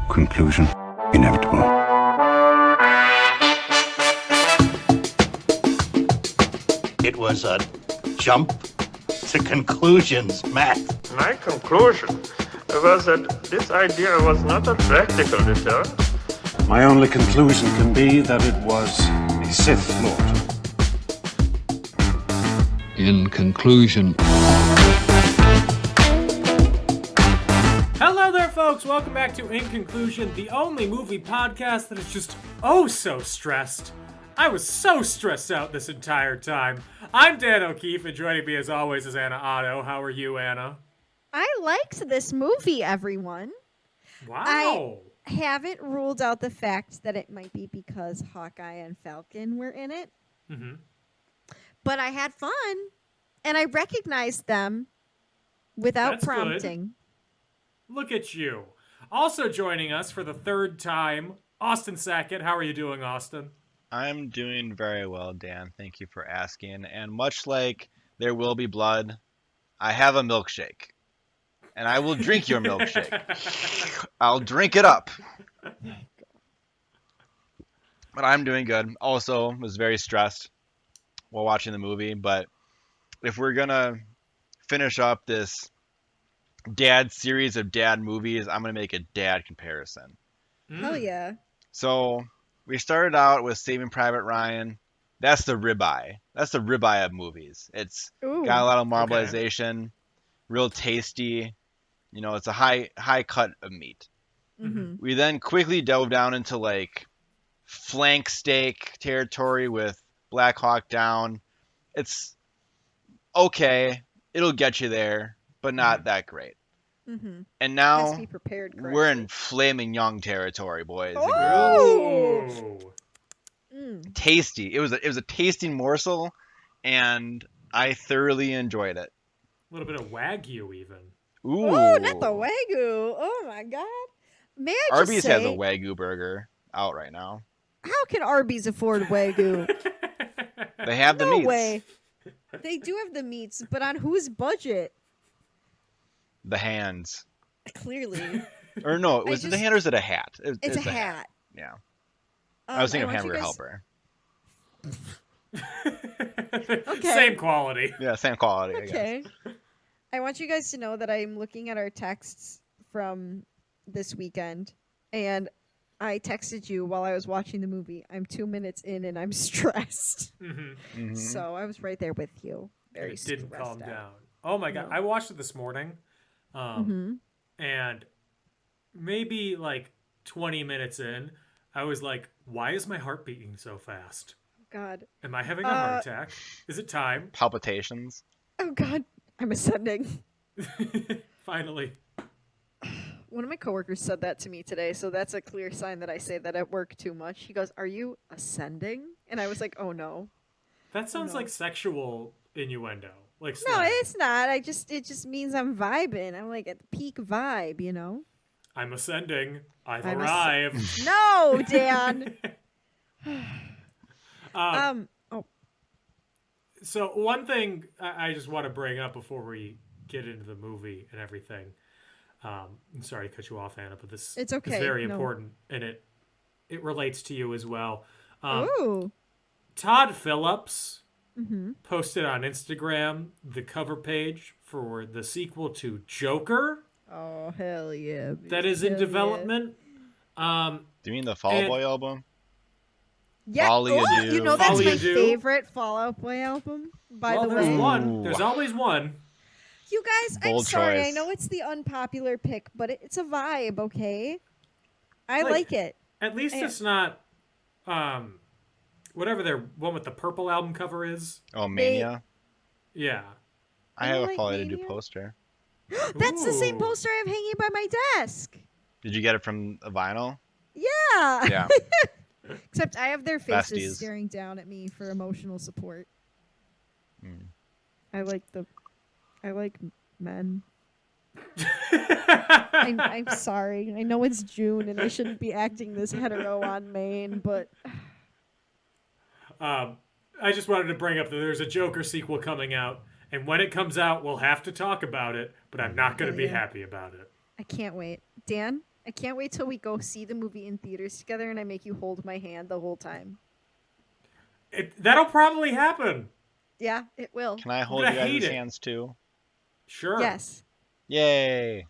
Conclusion inevitable. It was a jump to conclusions, Matt. My conclusion was that this idea was not a practical deterrent. My only conclusion can be that it was a Sith Lord. In conclusion. Hello there, folks. Welcome back to In Conclusion, the only movie podcast that is just oh so stressed. I was so stressed out this entire time. I'm Dan O'Keefe, and joining me as always is Anna Otto. How are you, Anna? I liked this movie, everyone. Wow. I haven't ruled out the fact that it might be because Hawkeye and Falcon were in it. Mm-hmm. But I had fun, and I recognized them without That's prompting. Good. Look at you. Also joining us for the third time, Austin Sackett. How are you doing, Austin? I'm doing very well, Dan. Thank you for asking. And much like There Will Be Blood, I have a milkshake. And I will drink your milkshake. I'll drink it up. But I'm doing good. Also, was very stressed while watching the movie. But if we're going to finish up this dad series of dad movies, I'm going to make a dad comparison. Hell yeah. So we started out with Saving Private Ryan. That's the ribeye. That's the ribeye of movies. It's got a lot of marbleization, real tasty. You know, it's a high cut of meat. Mm-hmm. We then quickly dove down into like flank steak territory with Black Hawk Down. It's okay. It'll get you there, but not that great. Mm-hmm. And now Has to be prepared correctly. we're in flaming young territory, boys and girls. Oh! Tasty. It was a tasty morsel, and I thoroughly enjoyed it. A little bit of Wagyu, even. Ooh, Oh, not the Wagyu. Oh, my God. May I just Arby's say, has a Wagyu burger out right now. how can Arby's afford Wagyu? They have the No meats. way. They do have the meats, but on whose budget? The hands. Clearly. Or no, was it the hand or is it a hat? It's a hat. Yeah. I was thinking of want you Hamburger guys- Helper. Okay. Same quality. Yeah, same quality, I guess. Okay. I want you guys to know that I'm looking at our texts from this weekend, and I texted you while I was watching the movie. I'm 2 minutes in, and I'm stressed. Mm-hmm. Mhm. So I was right there with you. Very It didn't stressed calm out. down. Oh my God. No. I watched it this morning. And maybe like 20 minutes in, I was like, why is my heart beating so fast? God. Am I having a heart attack? Is it time? Palpitations. Oh, God. I'm ascending. Finally. One of my coworkers said that to me today, so that's a clear sign that I say that at work too much. He goes, "Are you ascending?" And I was like, "Oh no." That sounds no. like sexual innuendo. Like No, slang. it's not. It just means I'm vibing. I'm like at the peak vibe, you know? I'm ascending. I've I'm arrived. No, Dan. Um, Oh, So one thing I just want to bring up before we get into the movie and everything. I'm sorry to cut you off, Anna, but this It's okay, is very no. important, and it relates to you as well. ooh. Todd Phillips Mm-hmm. posted on Instagram the cover page for the sequel to Joker Oh, hell yeah. that is in Hell development. Do you mean the Fall Out And- Boy album? Yeah. Folly Oh, Ado. you know that's Folly my Ado. favorite Fall Out Boy album, by Well, the there's way. one. There's Ooh. always one. You guys, I'm Bold sorry. choice. I know it's the unpopular pick, but it's a vibe, okay? I Like- like it. At least Yeah. it's not whatever their one with the purple album cover is. Oh, Mania. Yeah. I You have a like Fall Out Boy Mania? poster. That's the same Ooh. poster I have hanging by my desk. Did you get it from a vinyl? Yeah. Yeah. Except I have their faces Besties. staring down at me for emotional support. Mm. I like men. I'm sorry. I know it's June and I shouldn't be acting this hetero on Maine, but I just wanted to bring up that there's a Joker sequel coming out, and when it comes out, we'll have to talk about it, but I'm not going to be Yeah. happy about it. I can't wait. Dan, I can't wait till we go see the movie in theaters together and I make you hold my hand the whole time. That'll probably happen. Yeah, it will. Can I hold gonna you hate guys' it. hands too? Sure. Yes. Yay!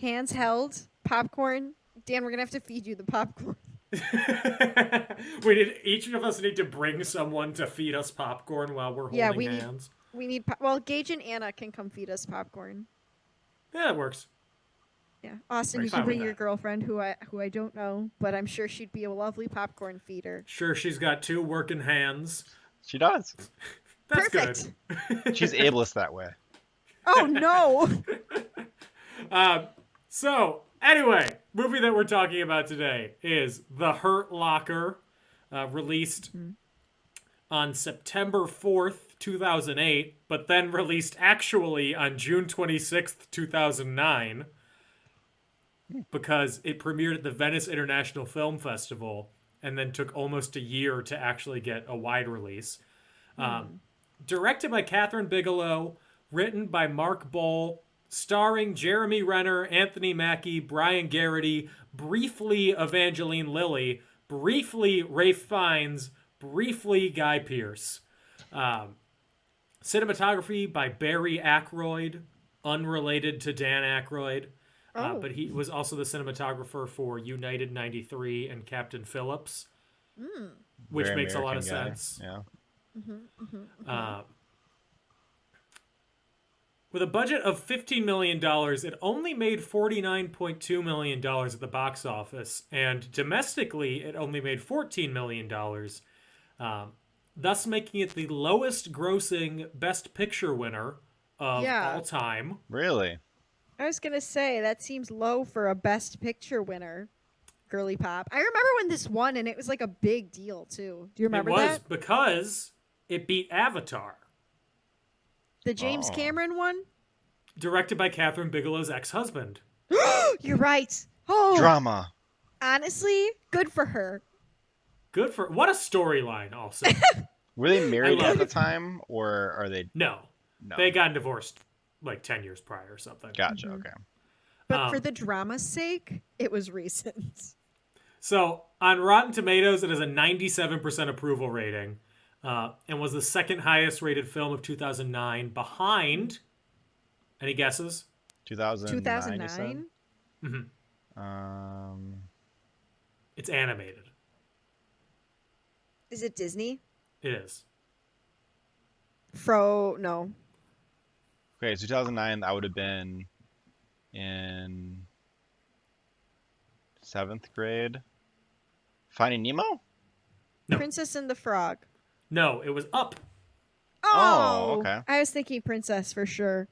Hands held, popcorn. Dan, we're gonna have to feed you the popcorn. Each of us need to bring someone to feed us popcorn while we're holding Yeah, we hands. need well, Gage and Anna can come feed us popcorn. Yeah, that works. Yeah, Austin, you Fine can with bring your that. girlfriend, who I don't know, but I'm sure she'd be a lovely popcorn feeder. Sure, she's got 2 working hands. She does. That's Perfect. good. She's ableist that way. Oh no! So, anyway, movie that we're talking about today is The Hurt Locker, released on September 4th, 2008, but then released actually on June 26th, 2009, because it premiered at the Venice International Film Festival and then took almost a year to actually get a wide release. Directed by Catherine Bigelow, written by Mark Bowl, starring Jeremy Renner, Anthony Mackie, Brian Garrity, briefly Evangeline Lilly, briefly Ralph Fiennes, briefly Guy Pearce. Cinematography by Barry Ackroyd, unrelated to Dan Aykroyd. But he was also the cinematographer for United 93 and Captain Phillips, which Very makes a lot of American guy. sense. Yeah. With a budget of $15 million, it only made $49.2 million at the box office, and domestically, it only made $14 million, thus making it the lowest grossing Best Picture winner of all time. Really? I was gonna say that seems low for a Best Picture winner. Girly pop. I remember when this won, and it was like a big deal too. Do you remember It was that? because it beat Avatar, The James Cameron one? directed by Catherine Bigelow's ex-husband. You're right. Oh, Drama. honestly, good for her. Good for what a storyline. Also, Were they married love at the it. time, or are they? no, they got divorced like 10 years prior or something. Gotcha. Okay. But for the drama's sake, it was recent. So on Rotten Tomatoes, it has a 97% approval rating, and was the second highest rated film of 2009, behind. Any guesses? 2009. You said? 2009? It's animated. Is it Disney? It is. No. Okay, so 2009. I would have been in 7th grade. Finding Nemo? No. Princess and the Frog. No, it was Up. Oh, okay. I was thinking Princess for sure.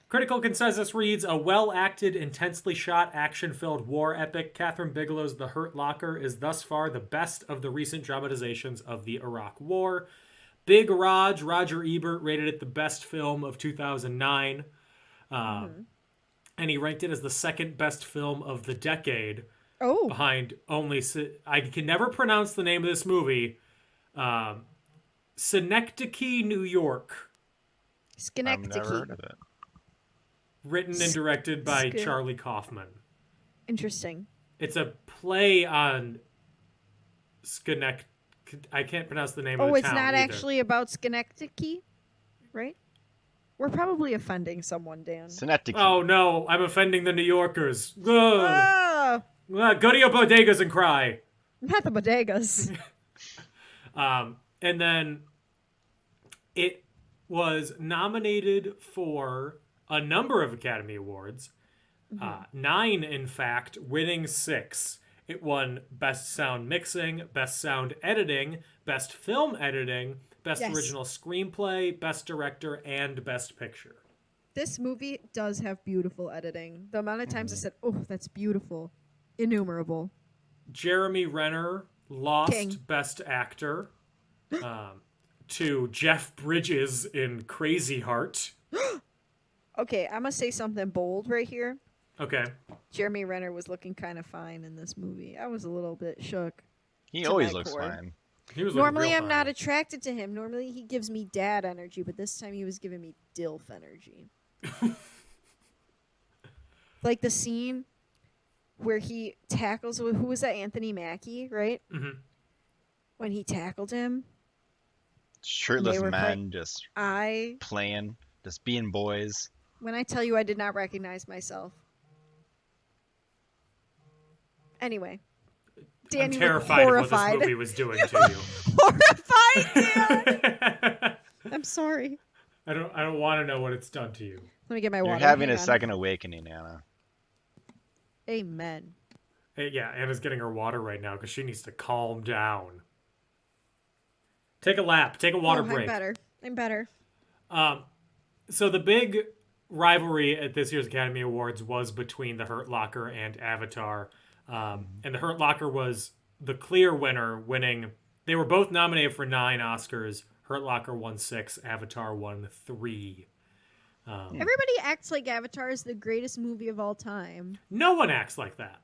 Critical consensus reads, a well-acted, intensely shot, action-filled war epic, Catherine Bigelow's The Hurt Locker is thus far the best of the recent dramatizations of the Iraq War. Big Roger Ebert, rated it the best film of 2009. And he ranked it as the second best film of the decade. Oh. Behind only... I can never pronounce the name of this movie. Synecdoche, New York. Schenectady. I've never heard of it. Written and directed by Charlie Kaufman. Interesting. It's a play on I can't pronounce the name of the town. Oh, it's not either. actually about Schenectady, right? We're probably offending someone, Dan. Synecdoche. Oh no, I'm offending the New Yorkers. Ugh. Oh, Go to your bodegas and cry. not the bodegas. And then it was nominated for a number of Academy Awards. 9, in fact, winning 6. It won Best Sound Mixing, Best Sound Editing, Best Film Editing, Best Original Screenplay, Best Director, and Best Picture. This movie does have beautiful editing. The amount of times I said, "Oh, that's beautiful," innumerable. Jeremy Renner lost King. Best Actor to Jeff Bridges in Crazy Heart. Okay, I'm gonna say something bold right here. Okay. Jeremy Renner was looking kind of fine in this movie. I was a little bit shook. He to always my looks core. fine. He was looking Normally, real I'm not fine. attracted to him. Normally, he gives me dad energy, but this time he was giving me DILF energy. Like the scene where he tackles, who was that? Anthony Mackie, right? Mm-hmm. When he tackled him, Shirtless They were men just I playing, just being boys. when I tell you I did not recognize myself. Anyway, Dan, I'm you look terrified of what this horrified. movie was doing to you. Horrified, Dan. I'm sorry. I don't want to know what it's done to you. Let me get my You're water. having Hang a on. second awakening, Anna. Amen. Hey, yeah, Anna's getting her water right now because she needs to calm down. Take a lap. Take a water break. I'm better. So the big rivalry at this year's Academy Awards was between The Hurt Locker and Avatar. And The Hurt Locker was the clear winner, winning. They were both nominated for 9 Oscars. Hurt Locker won 6. Avatar won 3. Everybody acts like Avatar is the greatest movie of all time. No one acts like that.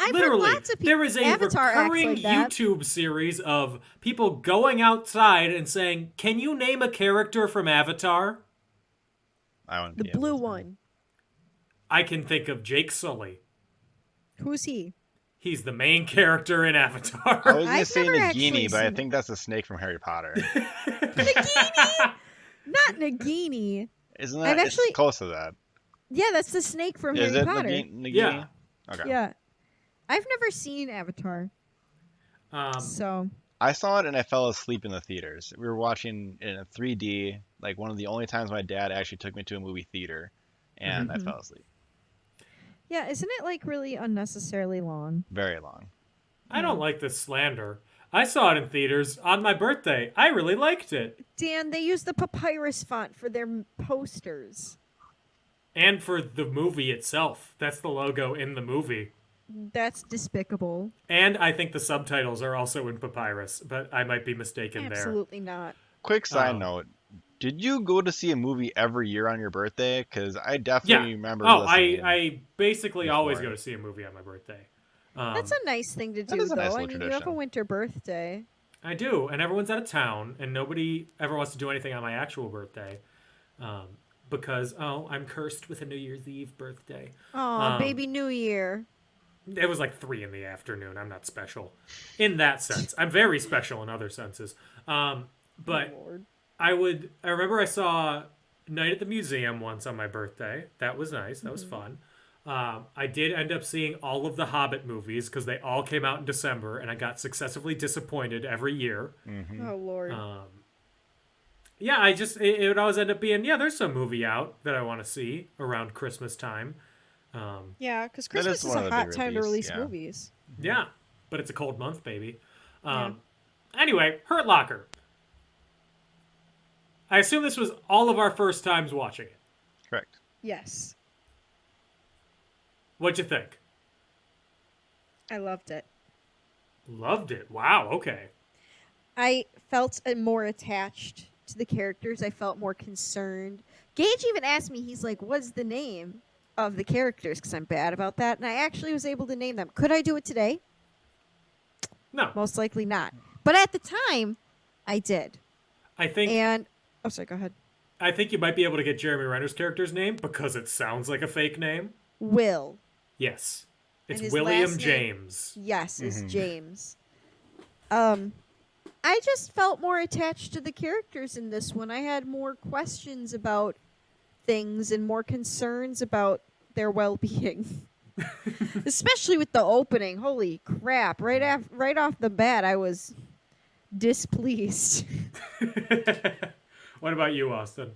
I've Literally, heard lots of people. there is a Avatar acts recurring like that. YouTube series of people going outside and saying, "Can you name a character from Avatar?" I want The blue one. I can think of Jake Sully. Who's he? He's the main character in Avatar. I was going to I've say never actually Nagini, but I seen think that's a snake from Harry Potter. Nagini. Not Nagini. Isn't I've that? actually- It's close to that. Yeah, that's the snake from Is Harry it Potter. Nagini? Yeah. Okay. Yeah, I've never seen Avatar, so I saw it and I fell asleep in the theaters. We were watching it in a 3D, like one of the only times my dad actually took me to a movie theater, and I fell asleep. yeah, isn't it like really unnecessarily long? Very long. I don't like this slander. I saw it in theaters on my birthday. I really liked it. Dan, they use the papyrus font for their posters. And for the movie itself. That's the logo in the movie. That's despicable. And I think the subtitles are also in papyrus, but I might be mistaken there. Absolutely not. Quick side note. Did you go to see a movie every year on your birthday? Because I definitely remember listening. I basically always before. go to see a movie on my birthday. That's a nice thing to do, is a nice though. little I mean, you have a tradition. winter birthday. I do, and everyone's out of town, and nobody ever wants to do anything on my actual birthday. Because, I'm cursed with a New Year's Eve birthday. Oh, baby New Year. It was like 3 in the afternoon. I'm not special in that sense. I'm very special in other senses. But Lord. I remember I saw Night at the Museum once on my birthday. That was nice. That was fun. I did end up seeing all of the Hobbit movies because they all came out in December, and I got successively disappointed every year. Oh, Lord. Yeah, it would always end up being, there's some movie out that I want to see around Christmas time. Yeah, because That Christmas is is one a of the hot big time to release, release yeah. movies. Yeah, but it's a cold month, baby. Yeah. Anyway, Hurt Locker. I assume this was all of our first times watching it. Correct. Yes. What'd you think? I loved it. Loved it. Wow, okay. I felt more attached to the characters. I felt more concerned. Gage even asked me, he's like, what's the name of the characters? Because I'm bad about that. And I actually was able to name them. Could I do it today? No, Most likely not. But at the time, I did. I think Oh, sorry, go ahead. I think you might be able to get Jeremy Renner's character's name because it sounds like a fake name. Will. Yes. And It's his William last name- James. Yes, is James. I just felt more attached to the characters in this one. I had more questions about things and more concerns about their well-being. Especially with the opening. Holy crap. Right off the bat, I was displeased. What about you, Austin?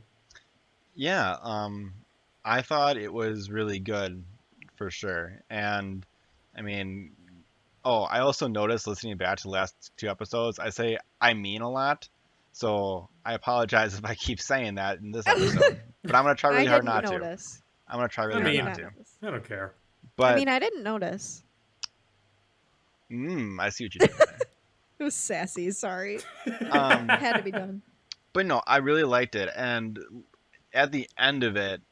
Yeah, I thought it was really good, for sure. And, I mean, I also noticed listening back to the last 2 episodes, I say I mean a lot. So I apologize if I keep saying that in this episode. But I'm going to try really hard not to. I'm going to try really hard not to. I don't care. But, I didn't notice. I see what you did there. It was sassy, sorry. Um, Had to be done. But no, I really liked it. And at the end of it,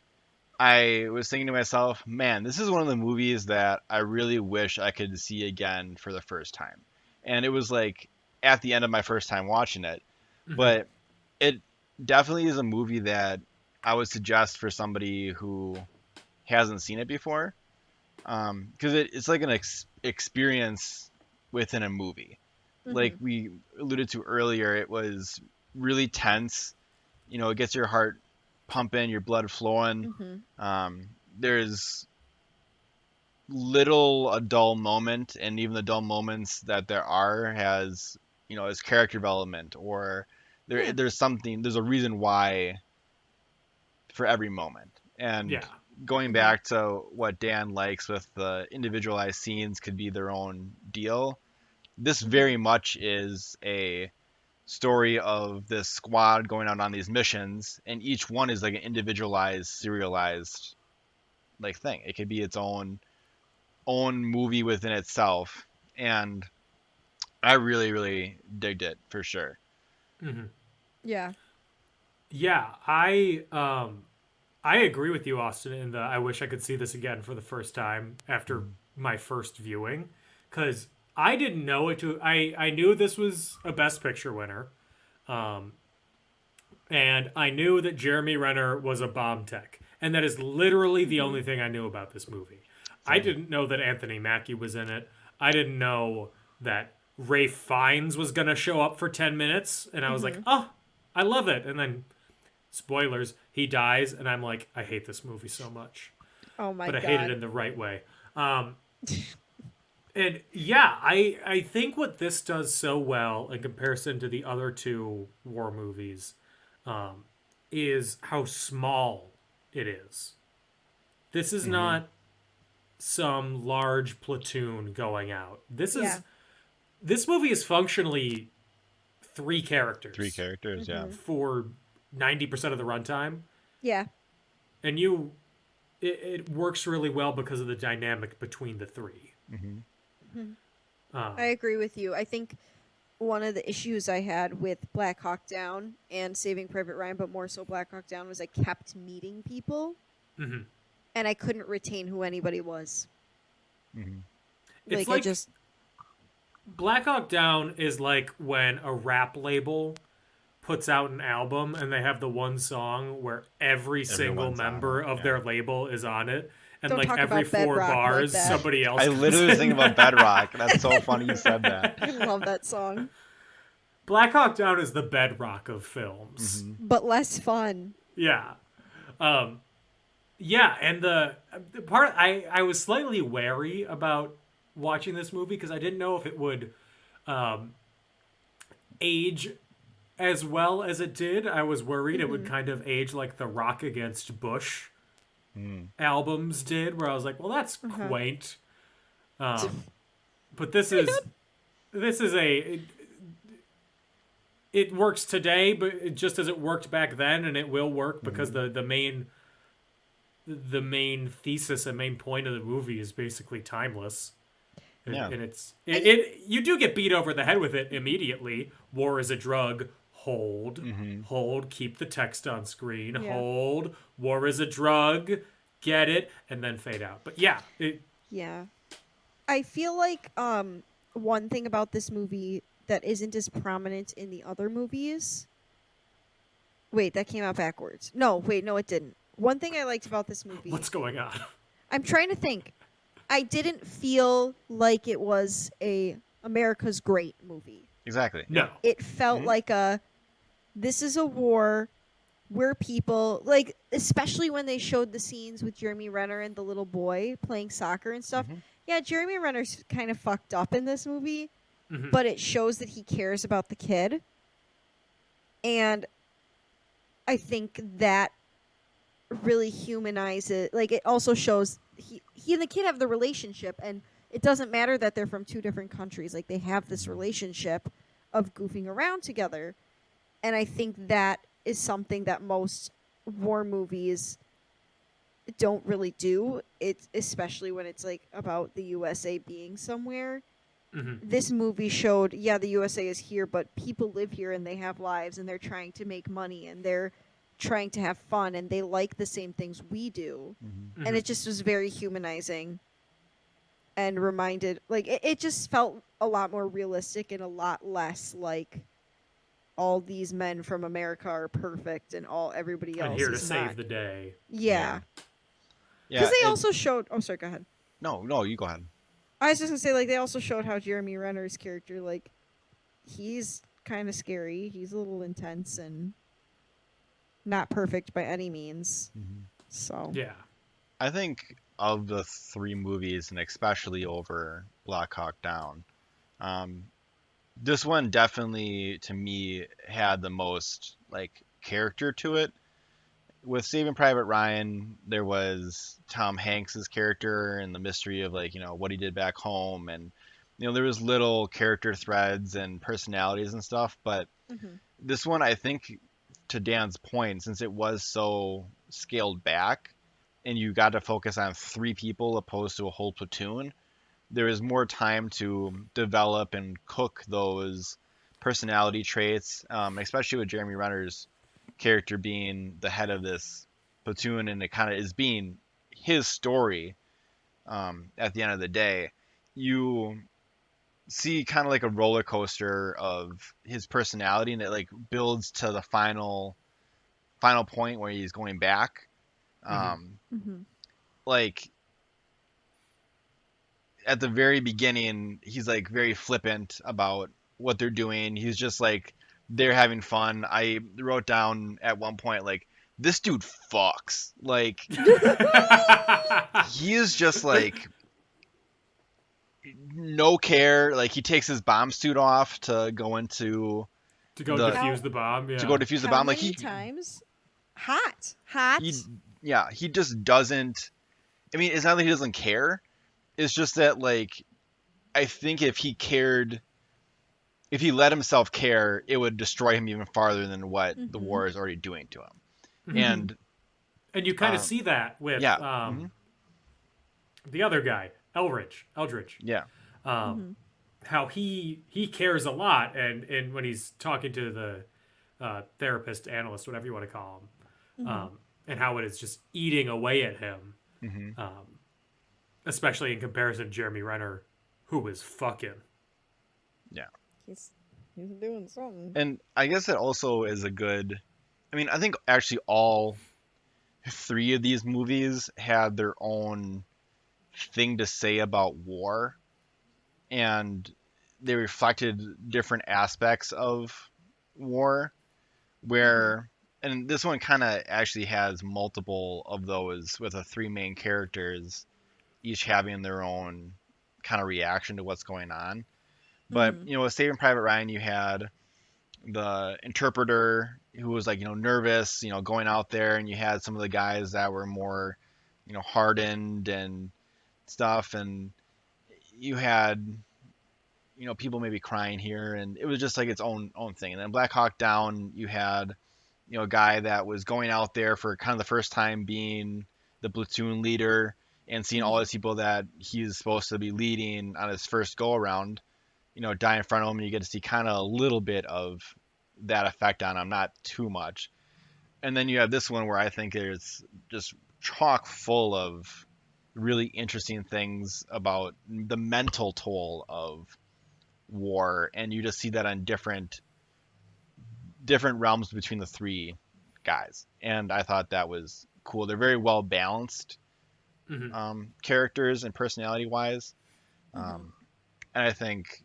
I was thinking to myself, man, this is one of the movies that I really wish I could see again for the first time. And it was like at the end of my first time watching it. But it definitely is a movie that I would suggest for somebody who hasn't seen it before. because it's like an experience within a movie. Like we alluded to earlier, it was really tense. You know, it gets your heart pumping, your blood flowing. There's little a dull moment, and even the dull moments that there are has, you know, is character development, or there's a reason why for every moment. And Yeah. going back to what Dan likes with the individualized scenes could be their own deal. This very much is a story of this squad going out on these missions, and each one is like an individualized, serialized like thing. It could be its own movie within itself, and I really, really digged it for sure. Yeah. Yeah, I agree with you, Austin, in the I wish I could see this again for the first time after my first viewing, because I didn't know it to. I knew this was a Best Picture winner, and I knew that Jeremy Renner was a bomb tech, and that is literally the only thing I knew about this movie. I didn't know that Anthony Mackie was in it. I didn't know that Ralph Fiennes was gonna show up for 10 minutes, and I was like, oh, I love it. And then, spoilers, he dies, and I'm like, I hate this movie so much. Oh my god! But I God. hate it in the right way. And yeah, I think what this does so well in comparison to the other two war movies is how small it is. This is not some large platoon going out. This movie is functionally three characters. Yeah. For 90% of the runtime. Yeah. And it works really well because of the dynamic between the three. I agree with you. I think one of the issues I had with Black Hawk Down and Saving Private Ryan, but more so Black Hawk Down, was I kept meeting people, and I couldn't retain who anybody was. It's like Black Hawk Down is like when a rap label puts out an album and they have the one song where every single member of their label is on it. And Don't like talk every about 4 Bedrock bars, like that. somebody else. I literally was thinking about Bedrock. That's so funny you said that. I love that song. Black Hawk Down is the bedrock of films. But less fun. Yeah. Yeah, and the part I was slightly wary about watching this movie because I didn't know if it would age as well as it did. I was worried it would kind of age like the Rock Against Bush albums did, where I was like, well, that's quaint. But this is it works today, but just as it worked back then, and it will work because the main thesis and main point of the movie is basically timeless. And it's you do get beat over the head with it immediately. War is a drug. Hold, keep the text on screen. Hold, war is a drug. Get it, and then fade out. But yeah, I feel like one thing about this movie that isn't as prominent in the other movies. Wait, that came out backwards. No, it didn't. One thing I liked about this movie. What's going on? I'm trying to think. I didn't feel like it was a America's Great movie. Exactly. No. It felt like this is a war where people, like, especially when they showed the scenes with Jeremy Renner and the little boy playing soccer and stuff. Yeah, Jeremy Renner's kind of fucked up in this movie, but it shows that he cares about the kid. And I think that really humanizes, like, it also shows he and the kid have the relationship, and it doesn't matter that they're from 2 different countries. Like, they have this relationship of goofing around together. And I think that is something that most war movies don't really do. It's especially when it's like about the USA being somewhere. This movie showed, the USA is here, but people live here and they have lives and they're trying to make money and they're trying to have fun and they like the same things we do. And it just was very humanizing and reminded, like, it just felt a lot more realistic and a lot less like all these men from America are perfect and everybody else and here to is save not. the day. Yeah. Because they also showed... Oh, sorry, go ahead. No, you go ahead. I was just gonna say, like, they also showed how Jeremy Renner's character, like, he's kind of scary. He's a little intense and not perfect by any means. So Yeah. I think of the 3 movies, and especially over Black Hawk Down, this one definitely, to me, had the most like character to it. With Saving Private Ryan, there was Tom Hanks's character and the mystery of like, what he did back home, and there was little character threads and personalities and stuff. But this one, I think, to Dan's point, since it was so scaled back and you got to focus on 3 people opposed to a whole platoon, there is more time to develop and cook those personality traits, especially with Jeremy Renner's character being the head of this platoon, and it kind of is being his story. At the end of the day, you see kind of like a roller coaster of his personality, and it like builds to the final point where he's going back. Like at the very beginning, he's like very flippant about what they're doing. He's just like, they're having fun. I wrote down at one point, like, this dude fucks. Like, he is just like, no care. Like, he takes his bomb suit off to go into defuse the bomb. Yeah. To go defuse the how bomb. Like, many times? Hot. He just doesn't. I mean, it's not that he doesn't care. It's just that, like, I think if he cared, if he let himself care, it would destroy him even farther than what the war is already doing to him. And you kind of see that with the other guy, Eldridge. Yeah. How he cares a lot, and when he's talking to the therapist, analyst, whatever you want to call him, and how it is just eating away at him, especially in comparison to Jeremy Renner, who was fucking. Yeah. He's doing something. And I guess it also is a good. I mean, I think actually all 3 of these movies had their own thing to say about war, and they reflected different aspects of war. And this one kind of actually has multiple of those, with the 3 main characters each having their own kind of reaction to what's going on. But with Saving Private Ryan, you had the interpreter who was like nervous, going out there, and you had some of the guys that were more hardened and stuff, and you had people maybe crying here, and it was just like its own thing. And then Black Hawk Down, you had a guy that was going out there for kind of the first time being the platoon leader and seeing all these people that he's supposed to be leading on his first go around die in front of him, and you get to see kind of a little bit of that effect on him, not too much. And then you have this one where I think it's just chock full of really interesting things about the mental toll of war, and you just see that on different realms between the 3 guys, and I thought that was cool. They're very well balanced characters and personality wise, and I think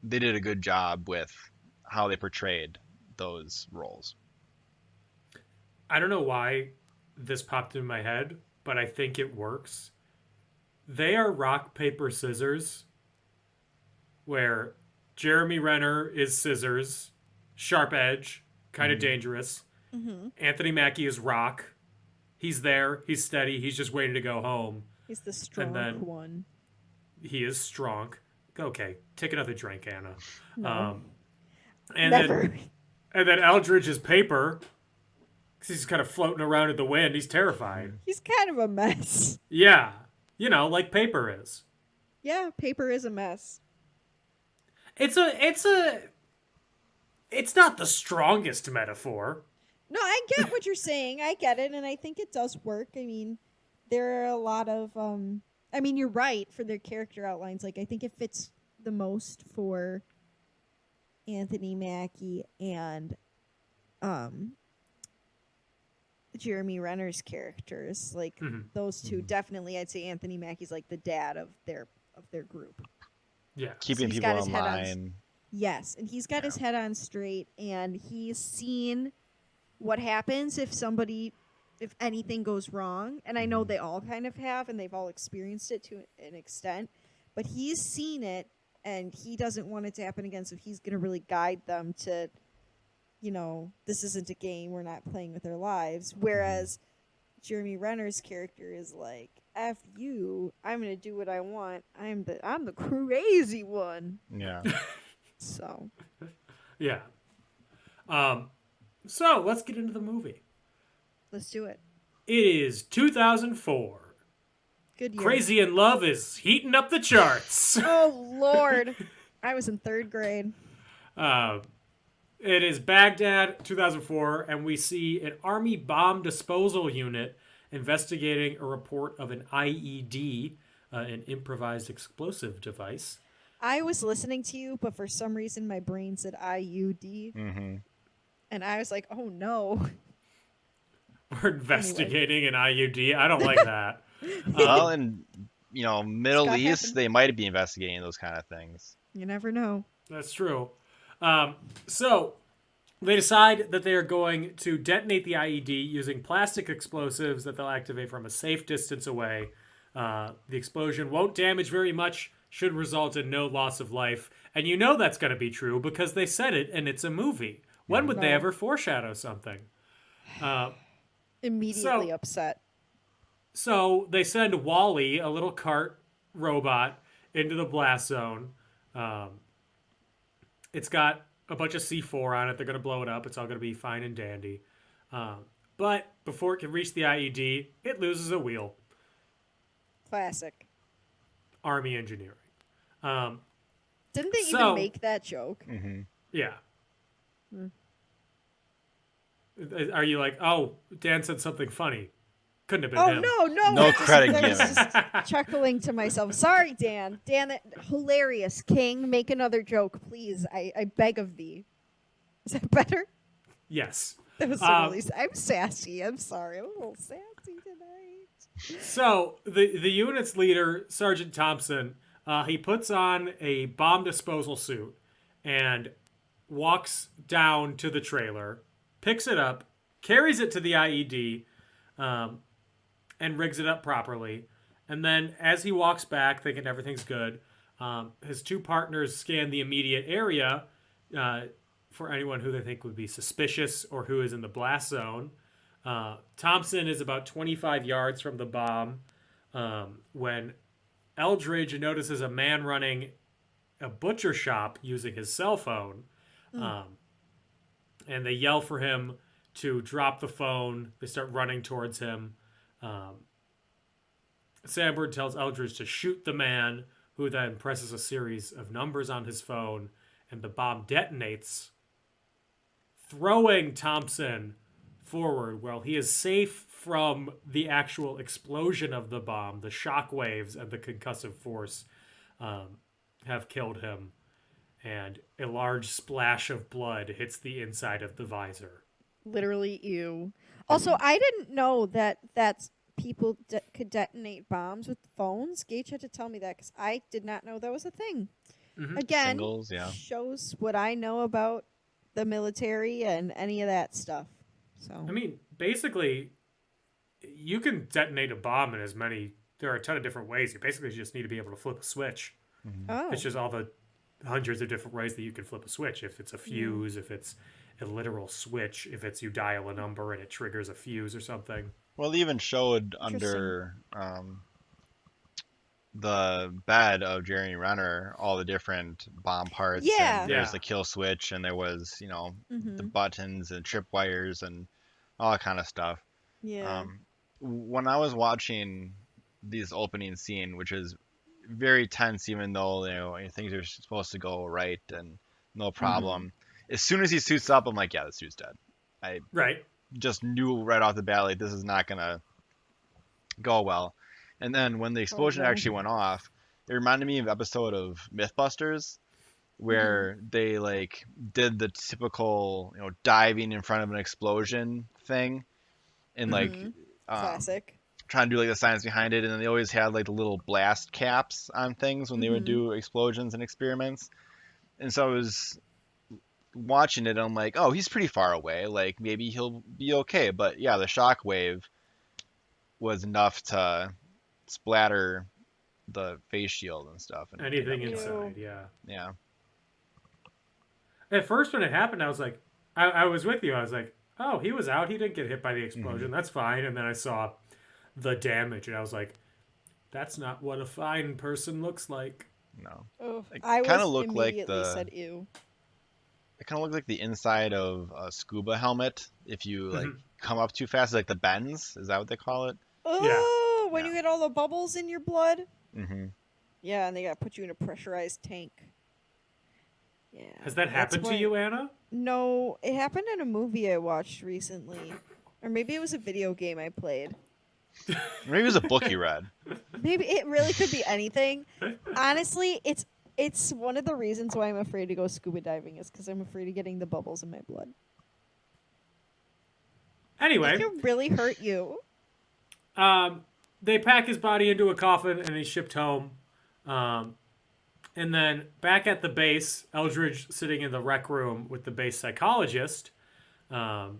they did a good job with how they portrayed those roles. I don't know why this popped in my head, but I think it works. They are rock, paper, scissors, where Jeremy Renner is scissors, sharp edge, kind of dangerous. Anthony Mackie is rock. He's there, he's steady, he's just waiting to go home. He's the strong one. He is strong. Okay, take another drink, Anna. No. Never. Then Eldridge is paper. He's kind of floating around in the wind. He's terrified. He's kind of a mess. Yeah. Like paper is. Yeah, paper is a mess. It's not the strongest metaphor. No, I get what you're saying. I get it, and I think it does work. I mean, there are a lot of you're right for their character outlines. Like, I think it fits the most for Anthony Mackie and Jeremy Renner's characters. Like those two, definitely. I'd say Anthony Mackie's like the dad of their group. Yeah. Keeping he's people got his in head on line. Yes, and he's got his head on straight, and he's seen what happens if anything goes wrong. And I know they all kind of have, and they've all experienced it to an extent, but he's seen it, and he doesn't want it to happen again, so he's going to really guide them to, this isn't a game, we're not playing with their lives. Whereas Jeremy Renner's character is like, F you, I'm going to do what I want. I'm the crazy one. Yeah. So. Yeah. So let's get into the movie. Let's do it. It is 2004. Good year. Crazy in Love is heating up the charts. Oh, Lord. I was in 3rd grade. It is Baghdad, 2004, and we see an Army bomb disposal unit investigating a report of an IED, an improvised explosive device. I was listening to you, but for some reason my brain said IUD. Mm-hmm. And I was like, oh, no. We're investigating an IUD. I don't like that. Well, in Middle Scott East, happened. they might be investigating those kind of things. You never know. That's true. So they decide that they are going to detonate the IED using plastic explosives that they'll activate from a safe distance away. The explosion won't damage very much, should result in no loss of life. And that's going to be true because they said it and it's a movie. When would they ever foreshadow something? Immediately upset. So they send Wally, a little cart robot, into the blast zone. It's got a bunch of C4 on it. They're going to blow it up. It's all going to be fine and dandy. But before it can reach the IED, it loses a wheel. Classic. Army engineering. Didn't they even make that joke? Mm-hmm. Yeah. Are you like, oh, Dan said something funny? Couldn't have been him. No. No credit I was given. just chuckling to myself. Sorry, Dan. Dan, that hilarious. King, make another joke, please. I beg of thee. Is that better? Yes. That was really. I'm sassy. I'm sorry. I'm a little sassy tonight. So the unit's leader, Sergeant Thompson, he puts on a bomb disposal suit and walks down to the trailer, picks it up, carries it to the IED, and rigs it up properly. And then as he walks back, thinking everything's good, his two partners scan the immediate area for anyone who they think would be suspicious or who is in the blast zone. Thompson is about 25 yards from the bomb when Eldridge notices a man running a butcher shop using his cell phone. And they yell for him to drop the phone. They start running towards him. Sandberg tells Eldridge to shoot the man, who then presses a series of numbers on his phone, and the bomb detonates, throwing Thompson forward while he is safe from the actual explosion of the bomb. The shock waves and the concussive force have killed him, and a large splash of blood hits the inside of the visor. Literally, ew. Also, I didn't know that people could detonate bombs with phones. Gage had to tell me that because I did not know that was a thing. Mm-hmm. Again, Singles, yeah. shows what I know about the military and any of that stuff. So I mean, basically, you can detonate a bomb in as many... There are a ton of different ways. You basically just need to be able to flip a switch. Oh. It's just all the hundreds of different ways that you can flip a switch. If it's a fuse, if it's a literal switch, if it's you dial a number and it triggers a fuse or something. Well, they even showed under the bed of Jeremy Renner all the different bomb parts. Yeah. And there's Yeah. the kill switch, and there was, the buttons and trip wires and all that kind of stuff. Yeah. When I was watching this opening scene, which is very tense, even though things are supposed to go right and no problem. As soon as he suits up, I'm like, yeah, this dude's dead. I just knew right off the bat, like, this is not gonna go well. And then when the explosion actually went off, it reminded me of an episode of Mythbusters where they like did the typical diving in front of an explosion thing, and like Classic. trying to do like the science behind it, and then they always had like the little blast caps on things when they would do explosions and experiments. And so I was watching it, and I'm like, oh, he's pretty far away. Like maybe he'll be okay. But yeah, the shock wave was enough to splatter the face shield and stuff. And Anything inside, yeah. Yeah. At first, when it happened, I was like, I was with you. I was like, oh, he was out. He didn't get hit by the explosion. That's fine. And then I saw the damage, and I was like, that's not what a fine person looks like. No. Oh, It I kinda was looked like immediately the- said ew. It kind of looked like the inside of a scuba helmet. If you like come up too fast, like the bends. Is that what they call it? Oh, when Yeah. you get all the bubbles in your blood. Mm-hmm. Yeah, and they gotta put you in a pressurized tank. Yeah. Has that happened to you, Anna? No, it happened in a movie I watched recently, or maybe it was a video game I played. Maybe it was a book you read. Maybe it really could be anything. Honestly, it's one of the reasons why I'm afraid to go scuba diving is because I'm afraid of getting the bubbles in my blood. Anyway, It could really hurt you. they pack his body into a coffin, and he's shipped home. And then back at the base, Eldridge sitting in the rec room with the base psychologist, and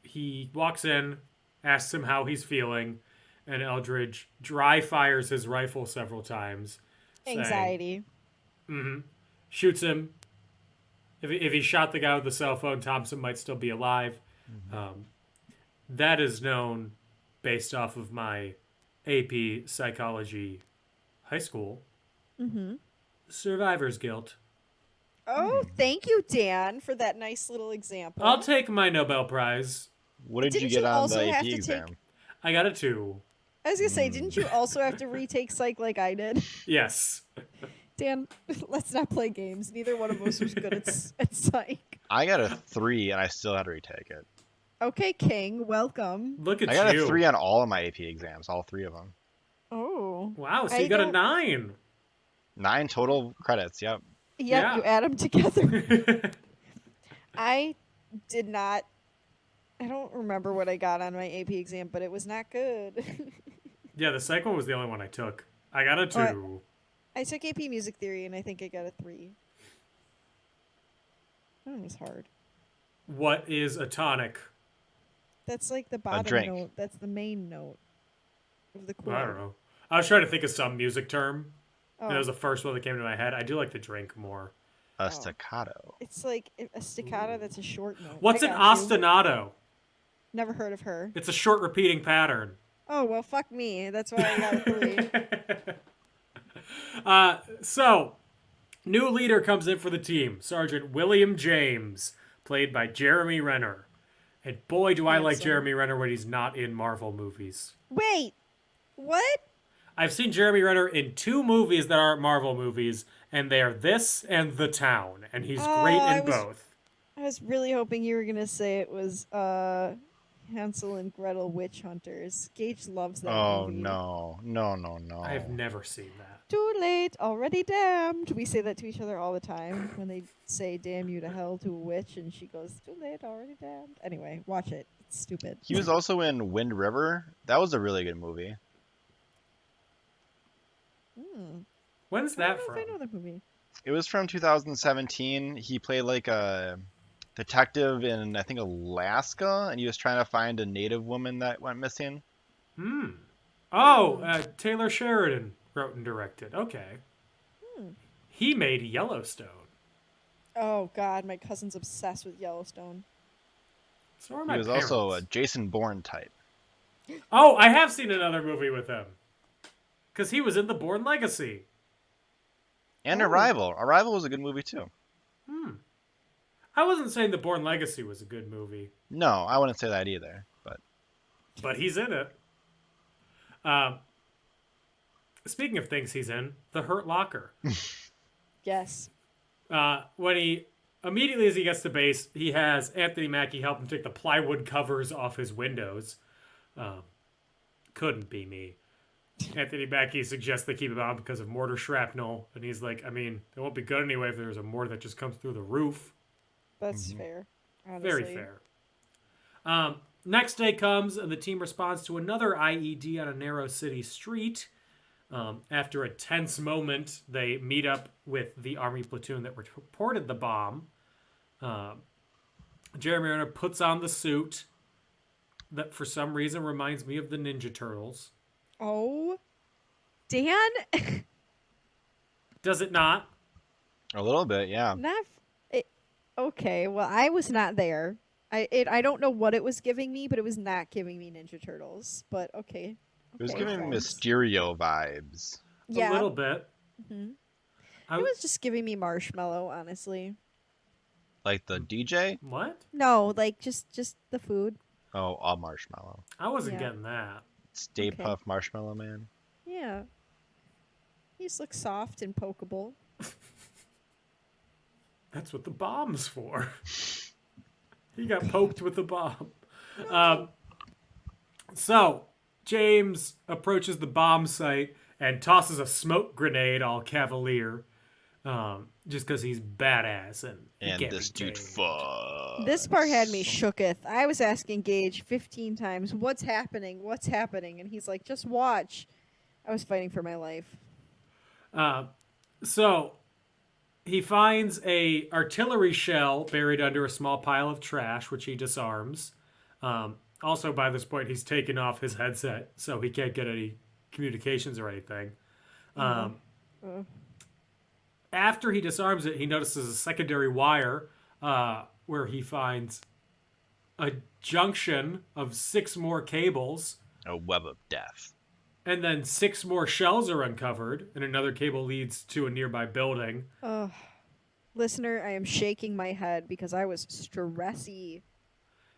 he walks in, asks him how he's feeling, and Eldridge dry fires his rifle several times. Anxiety. Shoots him. If he shot the guy with the cell phone, Thompson might still be alive. That is known based off of my AP Psychology high school. Survivor's guilt. Oh, thank you, Dan, for that nice little example. I'll take my Nobel Prize. What did Didn't you get you on also the have AP to exam? take- I got a 2. I was gonna say, didn't you also have to retake psych like I did? Yes. Dan, let's not play games. Neither one of us was good at psych. I got a 3, and I still had to retake it. Okay, King, welcome. Look at I got you. a 3 on all of my AP exams, all 3 of them. Oh. Wow, so I you got a don't- 9. 9 total credits. Yep. Yep, Yeah. you add them together. I did not. I don't remember what I got on my AP exam, but it was not good. Yeah, the psych one was the only one I took. I got a 2. I took AP Music Theory, and I think I got a 3. That one was hard. What is a tonic? That's like the bottom drink. note. That's the main note of the chord. I don't know. I was trying to think of some music term. Oh, And it was the first one that came to my head. I do like to drink more. A staccato. it's like a staccato that's a short note. What's I an got you. ostinato? Never heard of her. It's a short repeating pattern. Oh, well, fuck me. That's why I got a 3. So, new leader comes in for the team. Sergeant William James, played by Jeremy Renner. And boy, do I like Handsome. Jeremy Renner when he's not in Marvel movies. Wait, what? I've seen Jeremy Renner in 2 movies that aren't Marvel movies, and they are this and The Town, and he's great I in was- both. I was really hoping you were going to say it was Hansel and Gretel Witch Hunters. Gage loves that Oh, movie. no. I've never seen that. Too late, already damned. We say that to each other all the time when they say damn you to hell to a witch, and she goes, too late, already damned. Anyway, watch it. It's stupid. He was also in Wind River. That was a really good movie. When's I that don't know from? if I know that movie. It was from 2017. He played like a detective in, I think, Alaska, and he was trying to find a native woman that went missing. Oh, Taylor Sheridan wrote and directed. Okay. He made Yellowstone. Oh, God, my cousin's obsessed with Yellowstone. So are my He was also a parents. Jason Bourne type. Oh, I have seen another movie with him. Because he was in The Bourne Legacy. And Arrival. Arrival was a good movie, too. I wasn't saying The Bourne Legacy was a good movie, No, I wouldn't say that either. but he's in it. Speaking of things he's in, The Hurt Locker. Yes. When he immediately as he gets to base, he has Anthony Mackie help him take the plywood covers off his windows. Couldn't be me. Anthony Mackie suggests they keep it on because of mortar shrapnel, and he's like, I mean, it won't be good anyway if there's a mortar that just comes through the roof. That's fair. Very honestly. fair. Next day comes, and the team responds to another IED on a narrow city street. After a tense moment, they meet up with the army platoon that reported the bomb. Jeremy Renner puts on the suit that for some reason reminds me of the Ninja Turtles. Oh, Dan? Does it not? A little bit, yeah. Not. Okay, well, I was not there. I don't know what it was giving me, but it was not giving me Ninja Turtles. But okay. It was Okay, giving me thanks. Mysterio vibes. Yeah, A little bit. Mhm. I It was just giving me Marshmallow, honestly. Like the DJ? What? No, like just the food. Oh, all marshmallow. I wasn't Yeah. getting that. Stay Okay. Puft Marshmallow Man. Yeah. He just looks soft and pokeable. That's what the bomb's for. He got poked with the bomb. So, James approaches the bomb site and tosses a smoke grenade all cavalier. Just because he's badass and he And can't this be dude tamed. fucks. This part had me shooketh. I was asking Gage 15 times, "What's happening? What's happening?" And he's like, "Just watch." I was fighting for my life. So he finds a artillery shell buried under a small pile of trash, which he disarms. Also, by this point, he's taken off his headset, so he can't get any communications or anything. After he disarms it, he notices a secondary wire where he finds a junction of 6 more cables, A web of death. and then 6 more shells are uncovered, and another cable leads to a nearby building. Listener, I am shaking my head because I was stressy.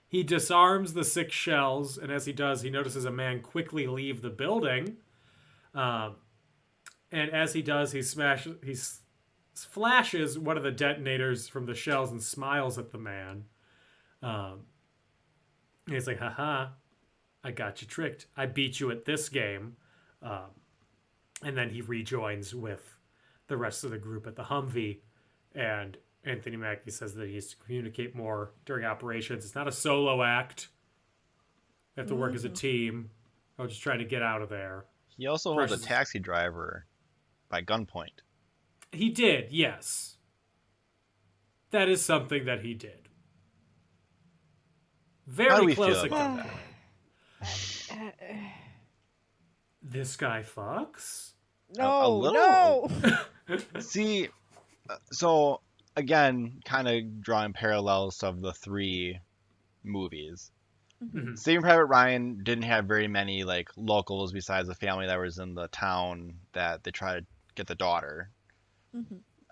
He disarms the 6 shells, and as he does, he notices a man quickly leave the building. And as he does, he flashes one of the detonators from the shells and smiles at the man. And he's like, haha, I got you tricked. I beat you at this game. And then he rejoins with the rest of the group at the Humvee. And Anthony Mackie says that he needs to communicate more during operations. It's not a solo act. They have to work as a team. I was just trying to get out of there. He also holds a Precious- taxi driver by gunpoint. He did, yes. That is something that he did. How do Very we close feel again. about that? This guy fucks? No, little- no. See, so again, kind of drawing parallels of the 3 movies. Mhm. Saving Private Ryan didn't have very many like locals besides the family that was in the town that they tried to get the daughter.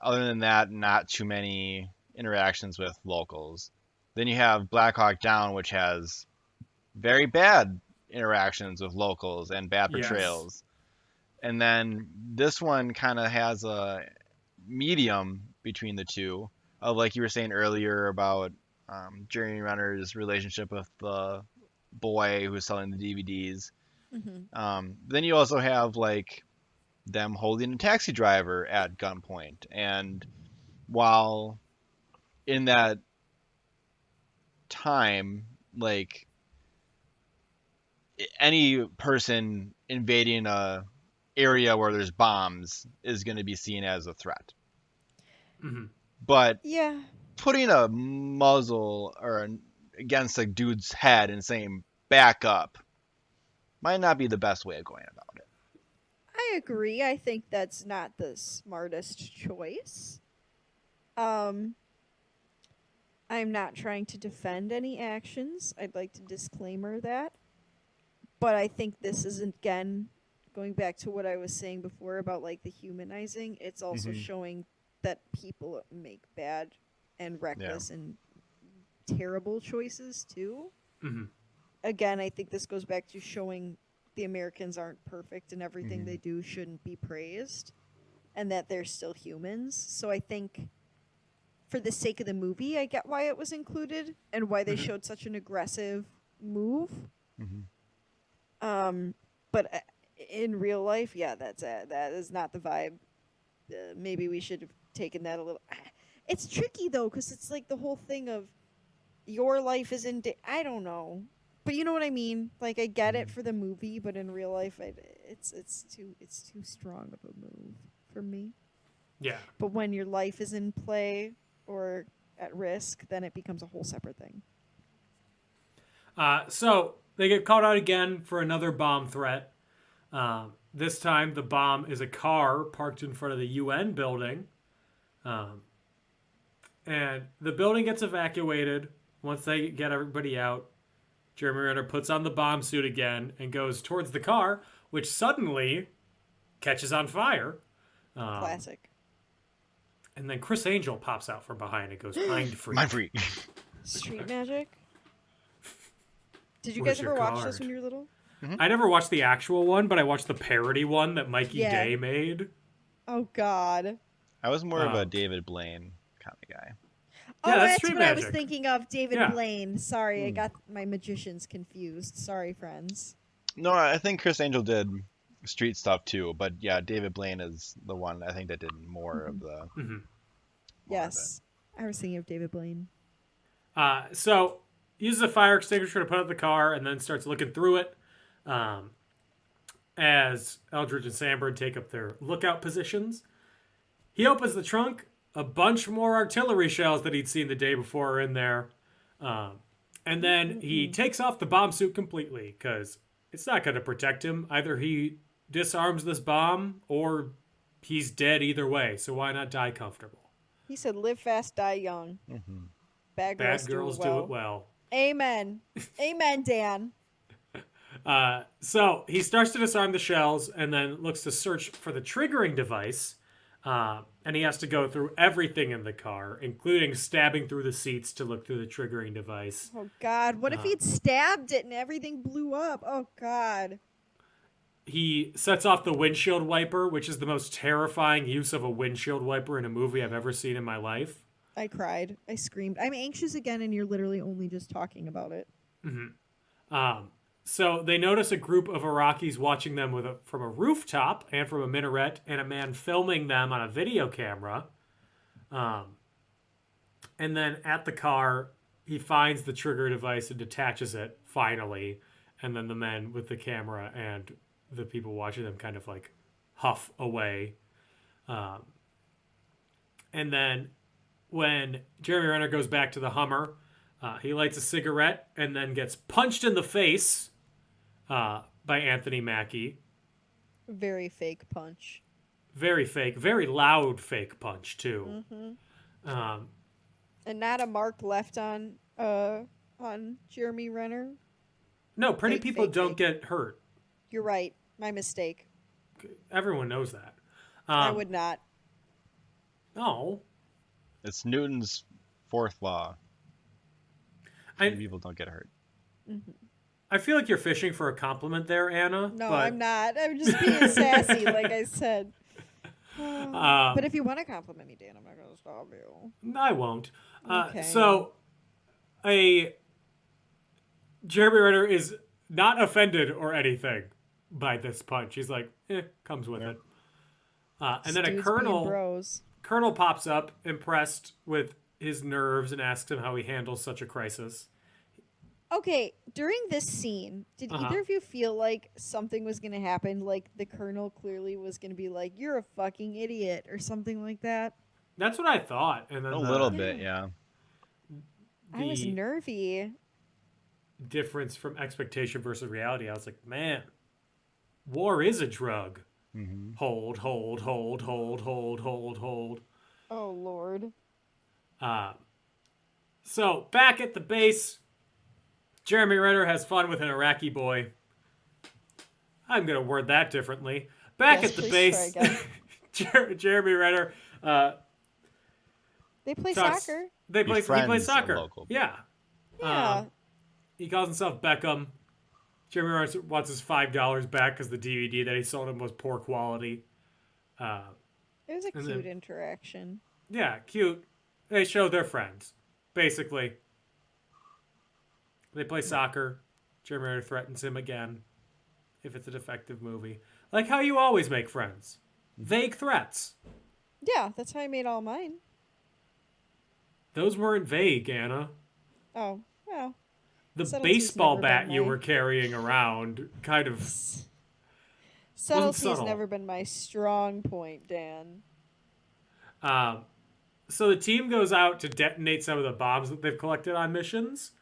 Other than that, not too many interactions with locals. Then you have Black Hawk Down, which has very bad interactions with locals and bad Yes. portrayals. And then this one kind of has a medium between the two, of like you were saying earlier about Jeremy Renner's relationship with the boy who was selling the DVDs. Then you also have like them holding a taxi driver at gunpoint, and while in that time, like any person invading a area where there's bombs is going to be seen as a threat. But Yeah. putting a muzzle against a dude's head and saying back up might not be the best way of going about it. I agree. I think that's not the smartest choice. I'm not trying to defend any actions. I'd like to disclaimer that. But I think this is, again, going back to what I was saying before about like the humanizing, it's also showing that people make bad and reckless and terrible choices too. Again, I think this goes back to showing the Americans aren't perfect and everything they do shouldn't be praised, and that they're still humans. So I think for the sake of the movie, I get why it was included and why they showed such an aggressive move. But in real life, yeah, that is not the vibe. Maybe we should have taken that a little. It's tricky though, because it's like the whole thing of your life is in I don't know. But you know what I mean? Like, I get it for the movie, but in real life, it's too strong of a move for me. Yeah. But when your life is in play or at risk, then it becomes a whole separate thing. So they get called out again for another bomb threat. This time, the bomb is a car parked in front of the UN building. And the building gets evacuated. Once they get everybody out, Jeremy Renner puts on the bomb suit again and goes towards the car, which suddenly catches on fire. Classic. And then Chris Angel pops out from behind and goes, mind free. Mind free. Street magic. Did you Where's guys ever your watch card? this when you were little? I never watched the actual one, but I watched the parody one that Mikey Yeah. Day made. Oh, God. I was more of a David Blaine kind of guy. Yeah, Oh, that's that's Street what I was Magic. thinking of. David Yeah. Blaine. Sorry, I got my magicians confused. Sorry, friends. No, I think Chris Angel did street stuff too, but yeah, David Blaine is the one I think that did more of the. Yes. I was thinking of David Blaine. So uses a fire extinguisher to put out the car and then starts looking through it as Eldridge and Sandberg take up their lookout positions. He opens the trunk. A bunch more artillery shells that he'd seen the day before are in there. And then he takes off the bomb suit completely because it's not going to protect him. Either he disarms this bomb or he's dead either way. So why not die comfortable? He said, live fast, die young. Bad girls, Bad girls do it well. Amen. Amen, Dan. So he starts to disarm the shells and then looks to search for the triggering device. And he has to go through everything in the car, including stabbing through the seats to look through the triggering device. Oh, God. What if he'd stabbed it and everything blew up? Oh, God. He sets off the windshield wiper, which is the most terrifying use of a windshield wiper in a movie I've ever seen in my life. I cried. I screamed. I'm anxious again, and you're literally only just talking about it. So they notice a group of Iraqis watching them from a rooftop and from a minaret, and a man filming them on a video camera. And then at the car, he finds the trigger device and detaches it, finally. And then the men with the camera and the people watching them kind of like huff away. And then when Jeremy Renner goes back to the Hummer, he lights a cigarette and then gets punched in the face by Anthony Mackie. Very fake punch. Very fake, very loud fake punch too. And not a mark left on Jeremy Renner. No, pretty Fake, people fake, don't fake. get hurt. You're right. My mistake. Everyone knows that. I would not. Oh, It's Newton's fourth law. People don't get hurt. I feel like you're fishing for a compliment there, Anna. No, but, I'm not. I'm just being sassy, like I said. But if you want to compliment me, Dan, I'm not going to stop you. I won't. Okay. So, Jeremy Renner is not offended or anything by this punch. He's like, comes with it. And then a Dudes being colonel bros. pops up, impressed with his nerves, and asks him how he handles such a crisis. Okay, during this scene, did either of you feel like something was going to happen? Like the colonel clearly was going to be like, you're a fucking idiot, or something like that? That's what I thought. And then A little bit, yeah. I was nervy. difference from expectation versus reality. I was like, man, war is a drug. Mm-hmm. Hold. Oh, Lord. So back at the base, Jeremy Renner has fun with an Iraqi boy. I'm going to word that differently. Back at the base, Jeremy Renner. They play talks- soccer. He plays soccer. Local. Yeah. Yeah. He calls himself Beckham. Jeremy Renner wants his $5 back because the DVD that he sold him was poor quality. It was a and cute then- interaction. Yeah, cute. They show they're friends, basically. They play soccer. Jeremy Renner threatens him again if it's a defective movie. Like how you always make friends. Vague threats. Yeah, that's how I made all mine. Those weren't vague, Anna. Oh, well. The Subtlety's baseball never bat been you my- were carrying around kind of Subtlety's subtle. never been my strong point, Dan. So the team goes out to detonate some of the bombs that they've collected on missions.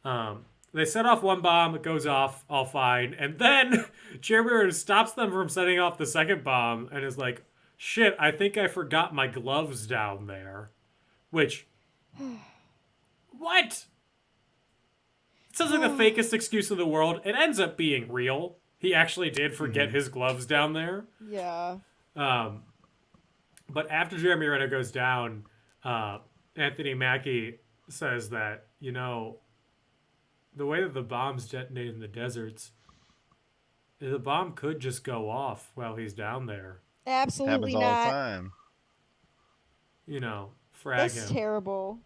They set off one bomb, it goes off, all fine, and then Jeremy Renner stops them from setting off the second bomb and is like, shit, I think I forgot my gloves down there. Which, what? It sounds like the fakest excuse in the world. It ends up being real. He actually did forget his gloves down there. Yeah. But after Jeremy Renner goes down, Anthony Mackie says that, the way that the bombs detonate in the deserts, the bomb could just go off while he's down there. Absolutely Happens all the not. time. Frag That's him. terrible.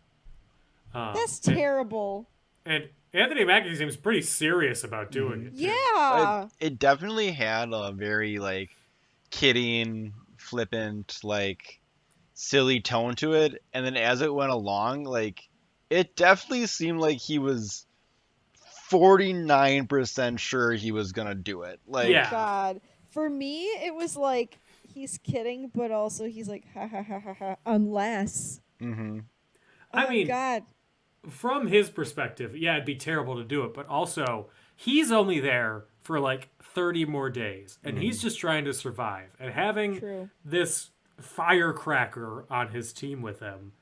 That's and- terrible. And Anthony Mackie seems pretty serious about doing it. too. Yeah. It definitely had a very kidding, flippant, silly tone to it, and then as it went along, it definitely seemed like he was 49% sure he was gonna do it. Yeah. God. For me, it was like he's kidding, but also he's like, ha ha ha ha ha, unless. Mm-hmm. I mean, God. From his perspective, yeah, it'd be terrible to do it, but also he's only there for 30 more days, and he's just trying to survive. And having True. this firecracker on his team with him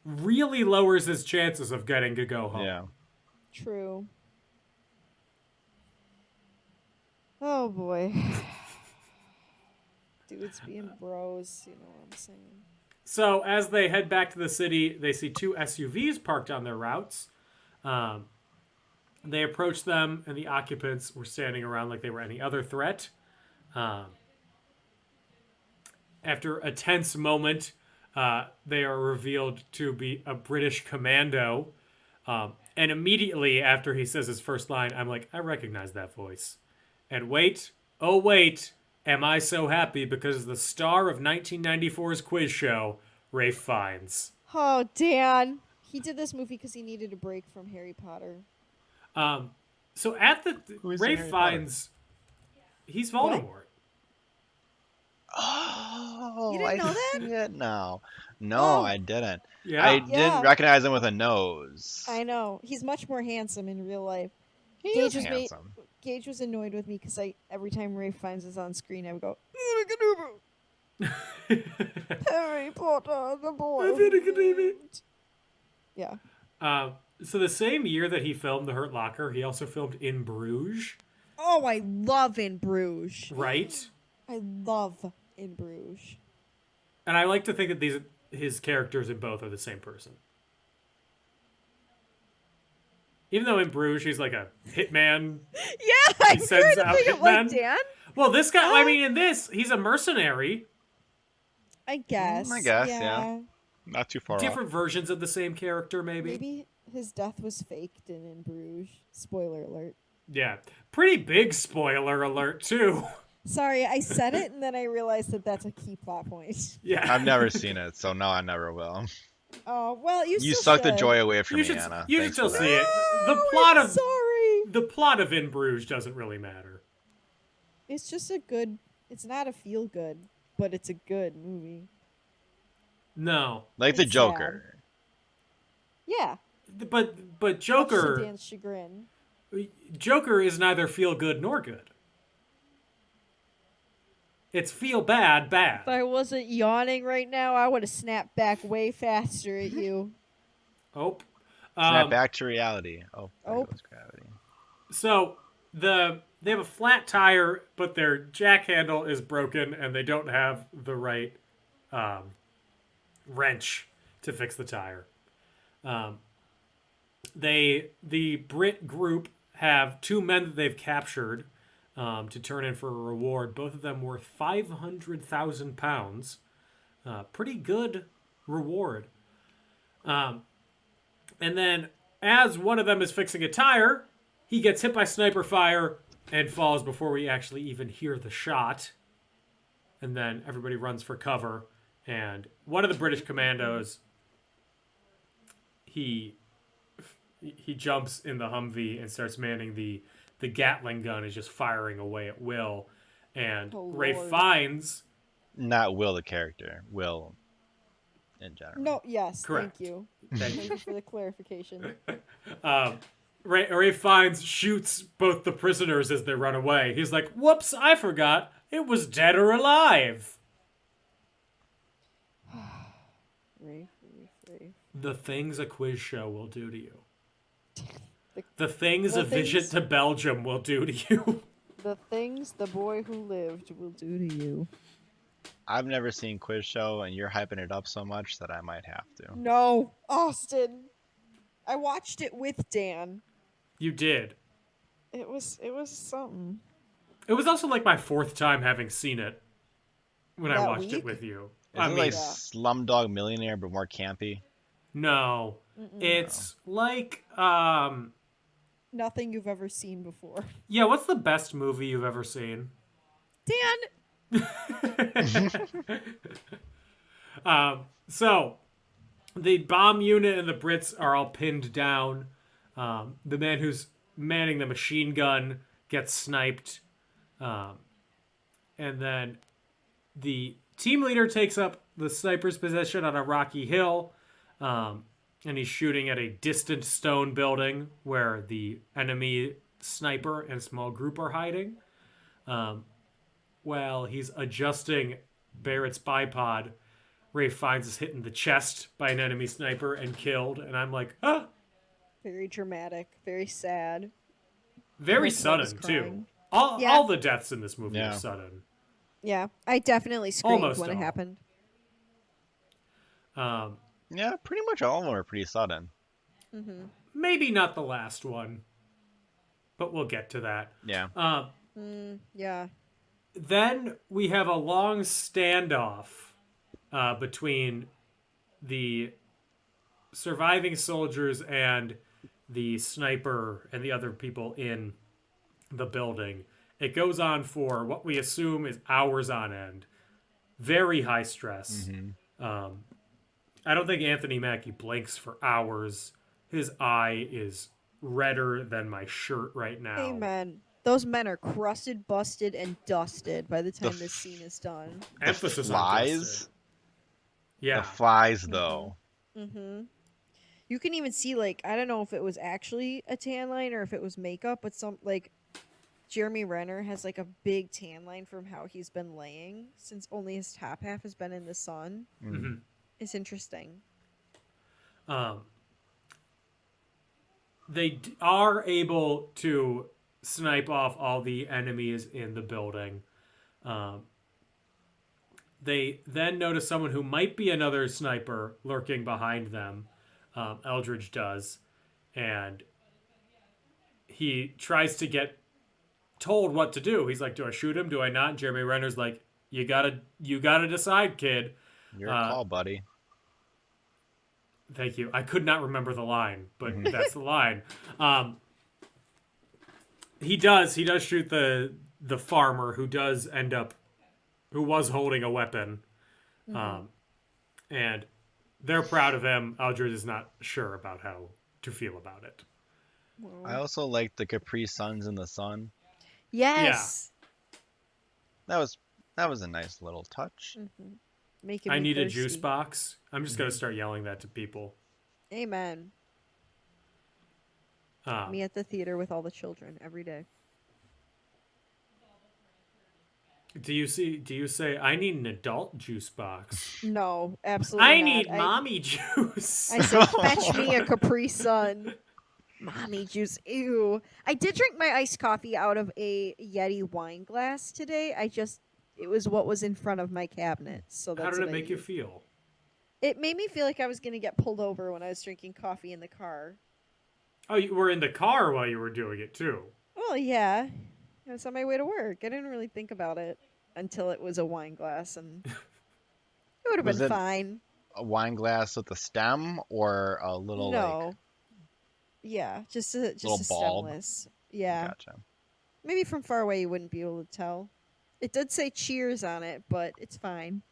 really lowers his chances of getting to go home. Yeah. True. Oh boy. Dudes being bros, you know what I'm saying. So as they head back to the city, they see two SUVs parked on their routes. They approach them, and the occupants were standing around like they were any other threat. After a tense moment, they are revealed to be a British commando. And immediately after he says his first line, I'm like, I recognize that voice. And wait, oh wait, am I so happy because the star of 1994's quiz show, Ralph Fiennes. Oh, Dan. He did this movie because he needed a break from Harry Potter. So at the is Ralph Harry Fiennes, he's Voldemort. Oh, You didn't know that? see it now. No, Oh. I didn't. Yeah. I Yeah. didn't recognize him with a nose. I know. He's much more handsome in real life. He Gage is was handsome. Gage was annoyed with me because every time Ralph Fiennes is on screen, I would go, Harry Potter, the boy. Yeah. So the same year that he filmed The Hurt Locker, he also filmed In Bruges, Oh, I love In Bruges. right? I love In Bruges. And I like to think that his characters in both are the same person. Even though in Bruges he's like a hitman. Yeah, I'm sends trying to out think of like hitmen. Dan. Well, this guy, I mean, in this, he's a mercenary. I guess. I guess, yeah. Not too far off. Different versions of the same character, maybe. Maybe his death was faked in Bruges. Spoiler alert. Yeah. Pretty big spoiler alert, too. Sorry, I said it and then I realized that that's a key plot point. Yeah. I've never seen it, so no, I never will. Oh, well, you You still sucked the should. joy away from You me, should, Anna. you should Thanks still for see that. it. The Oh, plot I'm of sorry. the plot of In Bruges doesn't really matter. It's just a good. It's not a feel good, but it's a good movie. No. Like the It's Joker. Yeah. But Much to Joker Dan's chagrin. Joker is neither feel good nor good. It's feel bad. If I wasn't yawning right now, I would have snapped back way faster at you. Oh. Snap back to reality. Oh, there Oh. goes gravity. So they have a flat tire, but their jack handle is broken, and they don't have the right wrench to fix the tire. The Brit group have two men that they've captured to turn in for a reward. Both of them worth £500,000. Pretty good reward. And then, as one of them is fixing a tire, he gets hit by sniper fire and falls before we actually even hear the shot. And then everybody runs for cover. And one of the British commandos, he he jumps in the Humvee and starts manning the Gatling gun is just firing away at Will, and Ray Lord. Fiennes. Not Will the character. Will in general. No, yes, Correct. thank you. Thank Thank you for the clarification. Ray Fiennes shoots both the prisoners as they run away. He's like, "Whoops! I forgot. It was dead or alive." Rafe. The things a quiz show will do to you. The, The things The a visit things- to Belgium will do to you. the things the boy who lived will do to you. I've never seen Quiz Show, and you're hyping it up so much that I might have to. No, Austin. I watched it with Dan. You did. It was something. It was also like my fourth time having seen it when I That watched it week? with you. Is I it mean, like Yeah. Slumdog Millionaire but more campy? no. It's like, Nothing you've ever seen before. yeah, what's the best movie you've ever seen? Dan, So, the bomb unit and the Brits are all pinned down. The man who's manning the machine gun gets sniped. And then the team leader takes up the sniper's position on a rocky hill. And he's shooting at a distant stone building where the enemy sniper and small group are hiding. While he's adjusting Barrett's bipod, Ray Fiennes is hit in the chest by an enemy sniper and killed. And I'm like, ah! very dramatic, very sad. Very My son was sudden, too. crying. All Yeah. the deaths in this movie Yeah. are sudden. Yeah, I definitely screamed Almost when it all. happened. Yeah, pretty much all of them are pretty sudden. Maybe not the last one, but we'll get to that. Yeah. Yeah. Then we have a long standoff between the surviving soldiers and the sniper and the other people in the building. It goes on for what we assume is hours on end. Very high stress. I don't think Anthony Mackie blinks for hours. His eye is redder than my shirt right now. Amen. Those men are crusted, busted, and dusted by the time this scene is done. Emphasis on Flies? dusted. Yeah. The flies, though. You can even see, like, I don't know if it was actually a tan line or if it was makeup, but Jeremy Renner has, like, a big tan line from how he's been laying since only his top half has been in the sun. It's interesting. They are able to snipe off all the enemies in the building. They then notice someone who might be another sniper lurking behind them. Eldridge does. And he tries to get told what to do. He's like, do I shoot him? Do I not? And Jeremy Renner's like, you gotta decide, kid. Your call, buddy. Thank you. I could not remember the line, but that's the line. He does shoot the farmer who was holding a weapon. And they're proud of him. Eldridge is not sure about how to feel about it. I also like the Capri Suns in the sun. Yes. That was a nice little touch. Making I me need a thirsty. juice box. I'm just going to start yelling that to people. Amen. Me at the theater with all the children every day. Do you say, I need an adult juice box? No, absolutely I not. need mommy juice. I say, fetch me a Capri Sun. Mommy juice. Ew. I did drink my iced coffee out of a Yeti wine glass today. It was what was in front of my cabinet. So that's How did what it I make you used. feel? It made me feel like I was going to get pulled over when I was drinking coffee in the car. Oh, you were in the car while you were doing it, too. Well, yeah. I was on my way to work. I didn't really think about it until it was a wine glass, and it would have Was been it fine. A wine glass with a stem or a little No. Yeah, just a Little bulb? stemless. Yeah. Gotcha. Maybe from far away you wouldn't be able to tell. It did say cheers on it, but it's fine.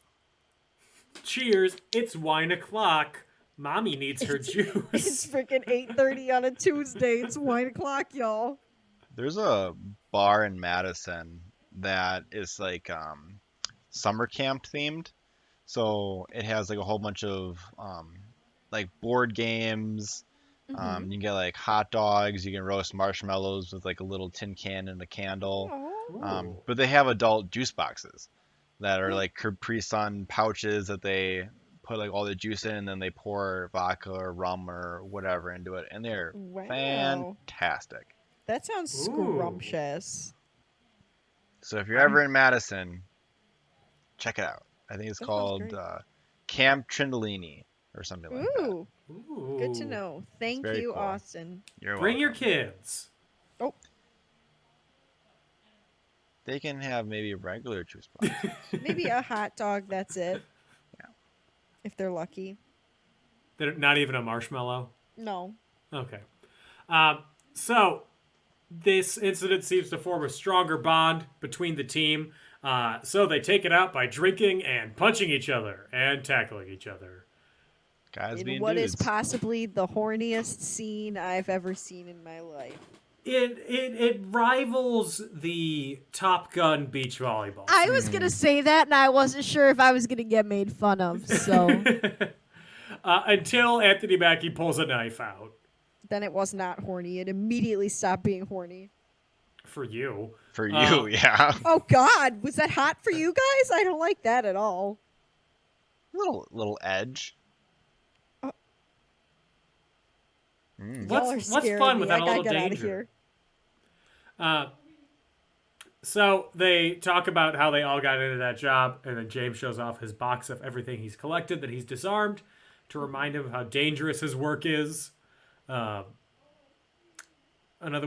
Cheers, it's wine o'clock. Mommy needs her It's juice. freaking 8:30 on a Tuesday. It's wine o'clock, y'all. There's a bar in Madison that is like summer camp themed. So it has like a whole bunch of like board games. You can get like hot dogs. You can roast marshmallows with like a little tin can and a candle. Oh. But they have adult juice boxes that are like Capri Sun pouches that they put like all the juice in, and then they pour vodka or rum or whatever into it, and they're Wow. fantastic. That sounds scrumptious. So if you're ever in Madison, check it out. I think it's That sounds called great. Camp Trindolini or something like that. Ooh. Good to know. Thank very you, cool. Austin. You're Bring your welcome. kids. Oh, They can have maybe a regular juice box. maybe a hot dog, that's it. Yeah. If they're lucky. They're not even a marshmallow. No. Okay. So this incident seems to form a stronger bond between the team. So they take it out by drinking and punching each other and tackling each other. Guys In being what dudes. is possibly the horniest scene I've ever seen in my life. It rivals the Top Gun beach volleyball. I was gonna say that, and I wasn't sure if I was gonna get made fun of. So Until Anthony Mackie pulls a knife out then it was not horny. It immediately stopped being horny. for you. For you, yeah. Oh God, was that hot for you guys? I don't like that at all. Little edge. Y'all are What's scaring fun me. without I a gotta little get out of danger? here. So they talk about how they all got into that job, and then James shows off his box of everything he's collected that he's disarmed to remind him of how dangerous his work is. Another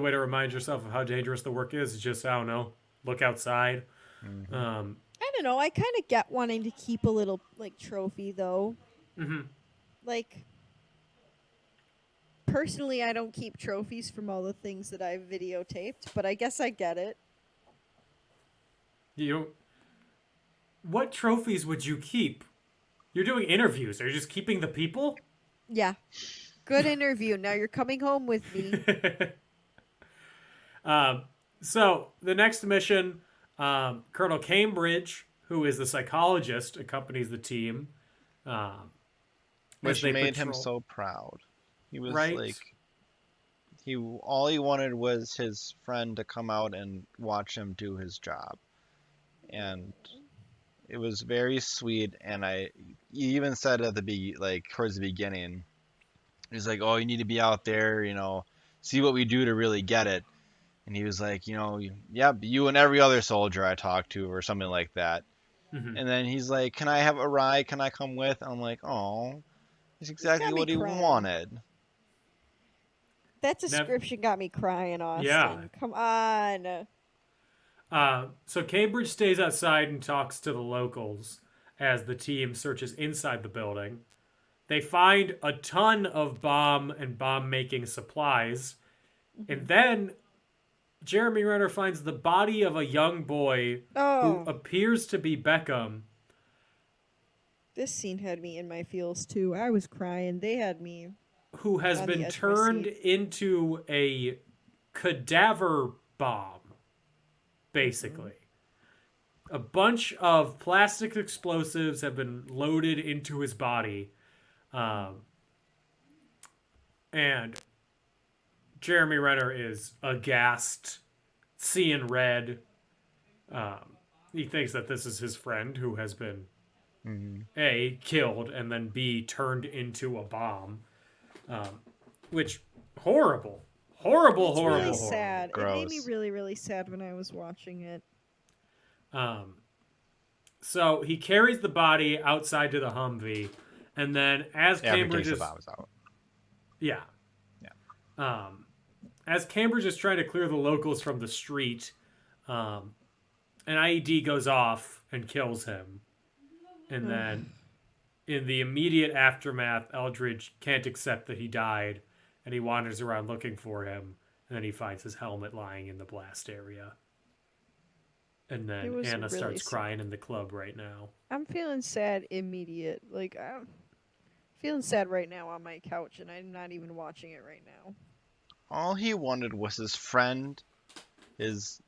way to remind yourself of how dangerous the work is just, I don't know, look outside. I don't know. I kind of get wanting to keep a little like trophy though. Like personally, I don't keep trophies from all the things that I've videotaped, but I guess I get it. What trophies would you keep? You're doing interviews. Are you just keeping the people? Yeah. Good interview. Now you're coming home with me. So the next mission, Colonel Cambridge, who is the psychologist, accompanies the team. Which made him so proud. He was Right? like, all he wanted was his friend to come out and watch him do his job, and it was very sweet. And he even said at towards the beginning, he's like, "Oh, you need to be out there, see what we do to really get it." And he was like, "Yep, you and every other soldier I talked to," or something like that. And then he's like, "Can I have a ride? Can I come with?" I'm like, "Oh, that's exactly what he crying. wanted." That description got me crying, Austin. Yeah. Come on. So Cambridge stays outside and talks to the locals as the team searches inside the building. They find a ton of bomb and bomb-making supplies. And then Jeremy Renner finds the body of a young boy who appears to be Beckham. This scene had me in my feels too. I was crying. They had me. Who has On the been edge of my turned seat. into a cadaver bomb, basically. A bunch of plastic explosives have been loaded into his body. And Jeremy Renner is aghast, seeing red. He thinks that this is his friend who has been A, killed, and then B, turned into a bomb. Which, horrible. Horrible. Really sad. Gross. It made me really, really sad when I was watching it. So he carries the body outside to the Humvee, and then as Cambridge After is... the bombs out. Yeah. As Cambridge is trying to clear the locals from the street, an IED goes off and kills him. And then in the immediate aftermath, Eldridge can't accept that he died, and he wanders around looking for him, and then he finds his helmet lying in the blast area. And It then was Anna really starts sad. crying in the club right now. I'm feeling sad immediate. Like, Feeling sad right now on my couch, and I'm not even watching it right now. All he wanted was his friend, his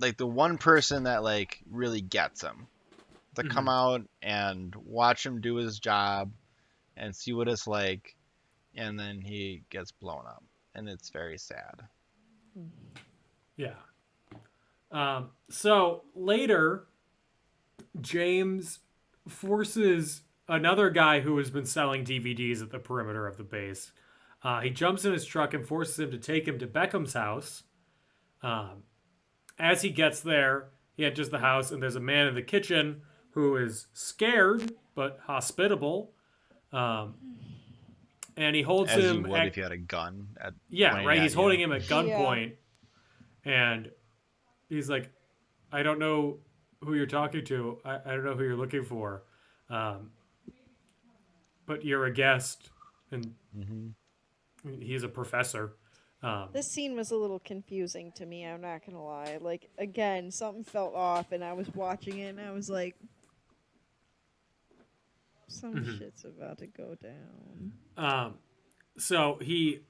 like the one person that like really gets him to come out and watch him do his job and see what it's like, and then he gets blown up, and it's very sad. Yeah. So later, James forces another guy who has been selling DVDs at the perimeter of the base. He jumps in his truck and forces him to take him to Beckham's house. As he gets there, he enters the house, and there's a man in the kitchen who is scared but hospitable. And he holds As him. you would if you had a gun at Yeah, right. He's holding him at Yeah. gunpoint, and he's like, "I don't know who you're talking to. I don't know who you're looking for, but you're a guest, and he's a professor." This scene was a little confusing to me, I'm not gonna lie. Like, again, something felt off, and I was watching it, and I was like, some shit's about to go down. So he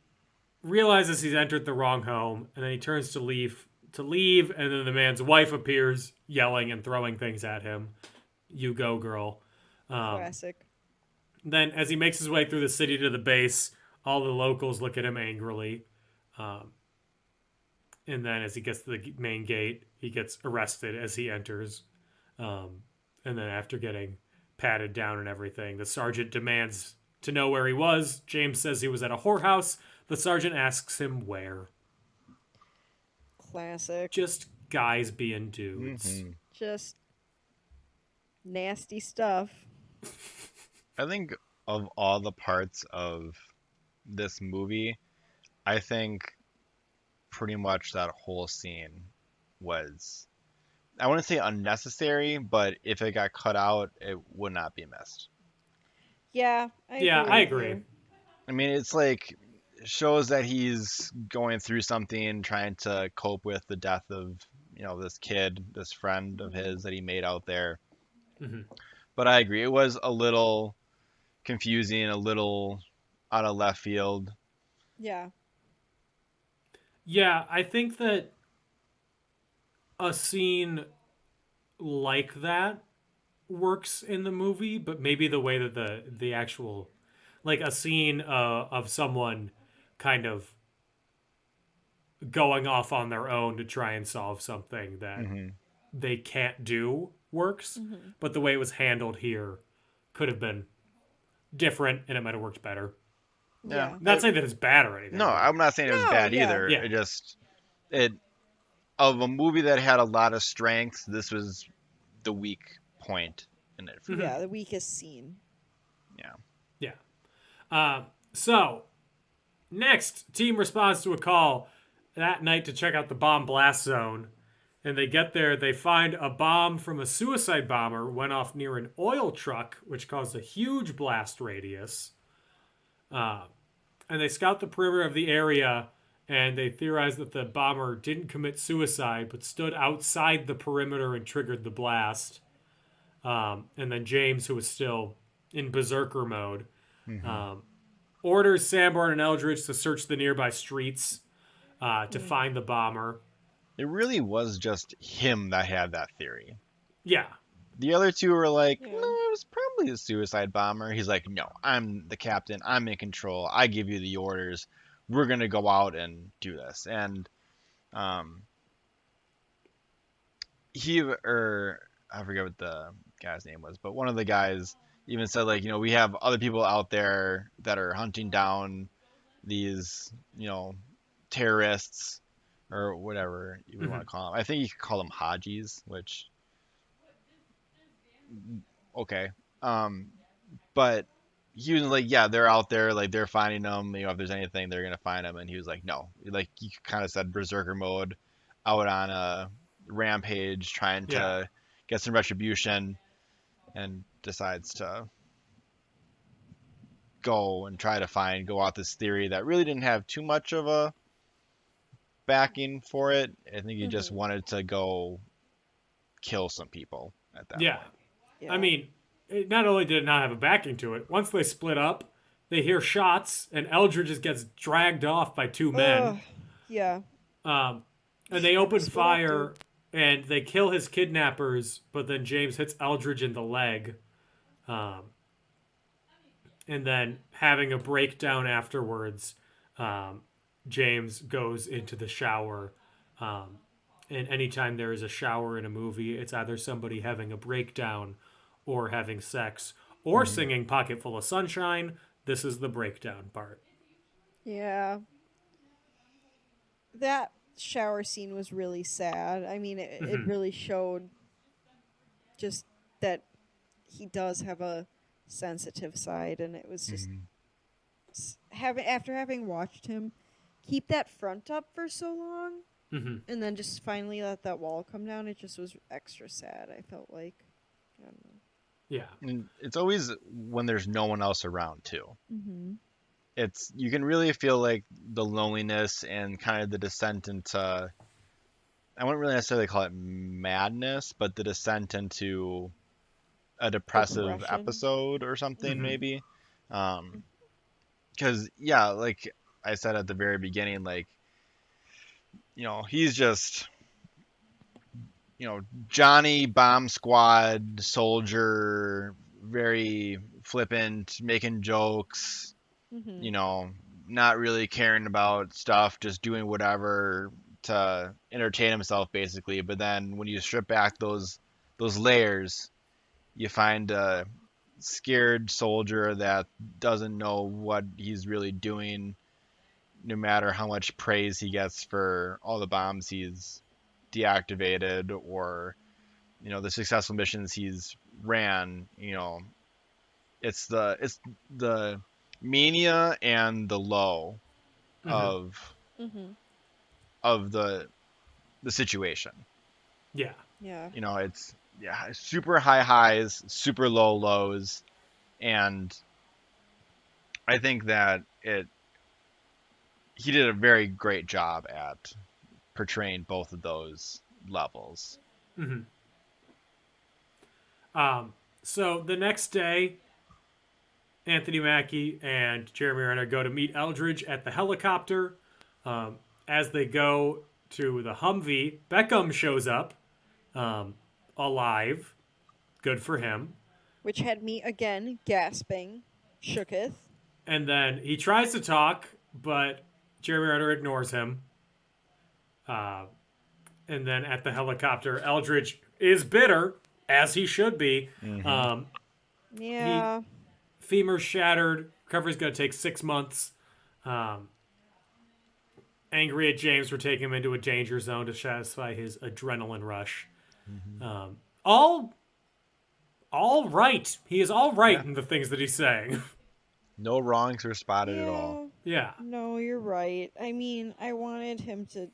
realizes he's entered the wrong home, and then he turns to leave, and then the man's wife appears, yelling and throwing things at him. "You go, girl." Classic. Then, as he makes his way through the city to the base, all the locals look at him angrily. And then, as he gets to the main gate, he gets arrested as he enters. And then, after getting patted down and everything, the sergeant demands to know where he was. James says he was at a whorehouse. The sergeant asks him where. Classic. Just guys being dudes. Just nasty stuff. I think of all the parts of this movie, I think pretty much that whole scene was, I wouldn't say unnecessary, but if it got cut out, it would not be missed. Yeah, I agree. with you. I mean, it's like, shows that he's going through something, trying to cope with the death of, this kid, this friend of his that he made out there. But I agree, it was a little confusing, a little out of left field. Yeah. Yeah, I think that a scene like that works in the movie, but maybe the way that the actual, like a scene of someone kind of going off on their own to try and solve something that they can't do works, but the way it was handled here could have been different, and it might have worked better. Yeah. Not saying that it's bad or anything. No, I'm not saying it was bad either. Yeah. It of a movie that had a lot of strengths, this was the weak point in it. For me. Yeah, the weakest scene. Yeah. So, next, team responds to a call that night to check out the bomb blast zone. And they get there, they find a bomb from a suicide bomber went off near an oil truck, which caused a huge blast radius. And they scout the perimeter of the area, and they theorize that the bomber didn't commit suicide, but stood outside the perimeter and triggered the blast. And then James, who was still in berserker mode, orders Sanborn and Eldridge to search the nearby streets to find the bomber. It really was just him that had that theory. Yeah. The other two were like, no, it was probably a suicide bomber. He's like, no, I'm the captain. I'm in control. I give you the orders. We're going to go out and do this. And I forget what the guy's name was, but one of the guys even said, like, we have other people out there that are hunting down these, terrorists or whatever you would want to call them. I think you could call them Hajis, which, okay. But he was like, yeah, they're out there, like, they're finding them, if there's anything, they're going to find them. And he was like, no, like, you kind of said berserker mode, out on a rampage, trying to get some retribution, and decides to go and try to go out this theory that really didn't have too much of a backing for it. I think he just wanted to go kill some people at that point. Yeah. I mean, not only did it not have a backing to it, once they split up, they hear shots, and Eldridge just gets dragged off by two men. Ugh, yeah. And they open split up, fire, and they kill his kidnappers, but then James hits Eldridge in the leg. And then having a breakdown afterwards, James goes into the shower. And anytime there is a shower in a movie, it's either somebody having a breakdown or having sex or singing Pocket Full of Sunshine. This is the breakdown part. Yeah. That shower scene was really sad. I mean, it really showed just that he does have a sensitive side, and it was just after having watched him keep that front up for so long, and then just finally let that wall come down, it just was extra sad. I felt like, I don't know. Yeah. And it's always when there's no one else around too. Mm-hmm. It's, you can really feel like the loneliness and kind of the descent into, I wouldn't really necessarily call it madness, but the descent into a depressive Depression. episode or something, maybe. Because, yeah, like I said at the very beginning, like, you know, he's just, you know, Johnny Bomb Squad soldier, very flippant, making jokes, you know, not really caring about stuff, just doing whatever to entertain himself, basically. But then when you strip back those layers, you find a scared soldier that doesn't know what he's really doing, no matter how much praise he gets for all the bombs he's deactivated or, you know, the successful missions he's ran. You know, it's the mania and the low of the situation. Yeah. Yeah. You know, it's super high highs, super low lows, and I think that he did a very great job at portraying both of those levels. So the next day, Anthony Mackie and Jeremy Renner go to meet Eldridge at the helicopter. As they go to the Humvee, Beckham shows up, alive. Good for him. Which had me again gasping, shooketh. And then he tries to talk, but Jeremy Renner ignores him. And then at the helicopter, Eldridge is bitter, as he should be. Yeah. Femur's shattered. Recovery's going to take 6 months. Angry at James for taking him into a danger zone to satisfy his adrenaline rush. All right. He is all right in the things that he's saying. No wrongs were spotted at all. Yeah. No, you're right. I mean, I wanted him to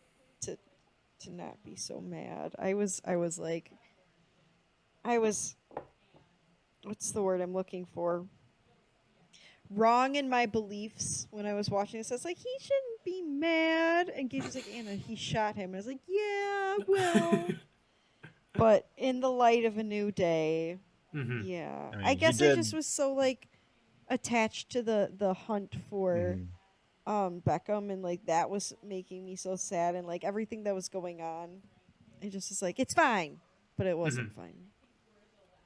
not be so mad. I was what's the word I'm looking for? Wrong in my beliefs when I was watching this. I was like, he shouldn't be mad. And Gage was like, Anna, he shot him. And I was like, yeah, well. But in the light of a new day, yeah. I mean, I guess I did- just was so like attached to the hunt for Beckham, and like that was making me so sad, and like everything that was going on, it just was like, it's fine, but it wasn't fine.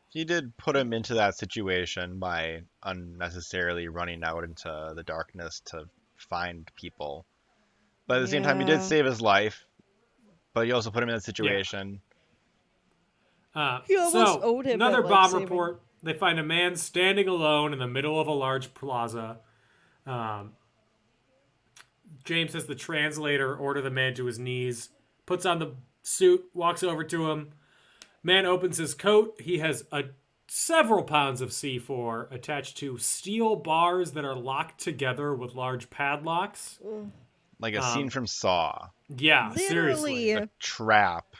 He did put him into that situation by unnecessarily running out into the darkness to find people. But at the same time, he did Yeah. save his life, but he also put him in that situation. He almost owed him another that bomb life-saving. report. They find a man standing alone in the middle of a large plaza. James has the translator order the man to his knees, puts on the suit, walks over to him. Man opens his coat. He has several pounds of C4 attached to steel bars that are locked together with large padlocks. Like a scene from Saw. Yeah, seriously. Literally. A trap.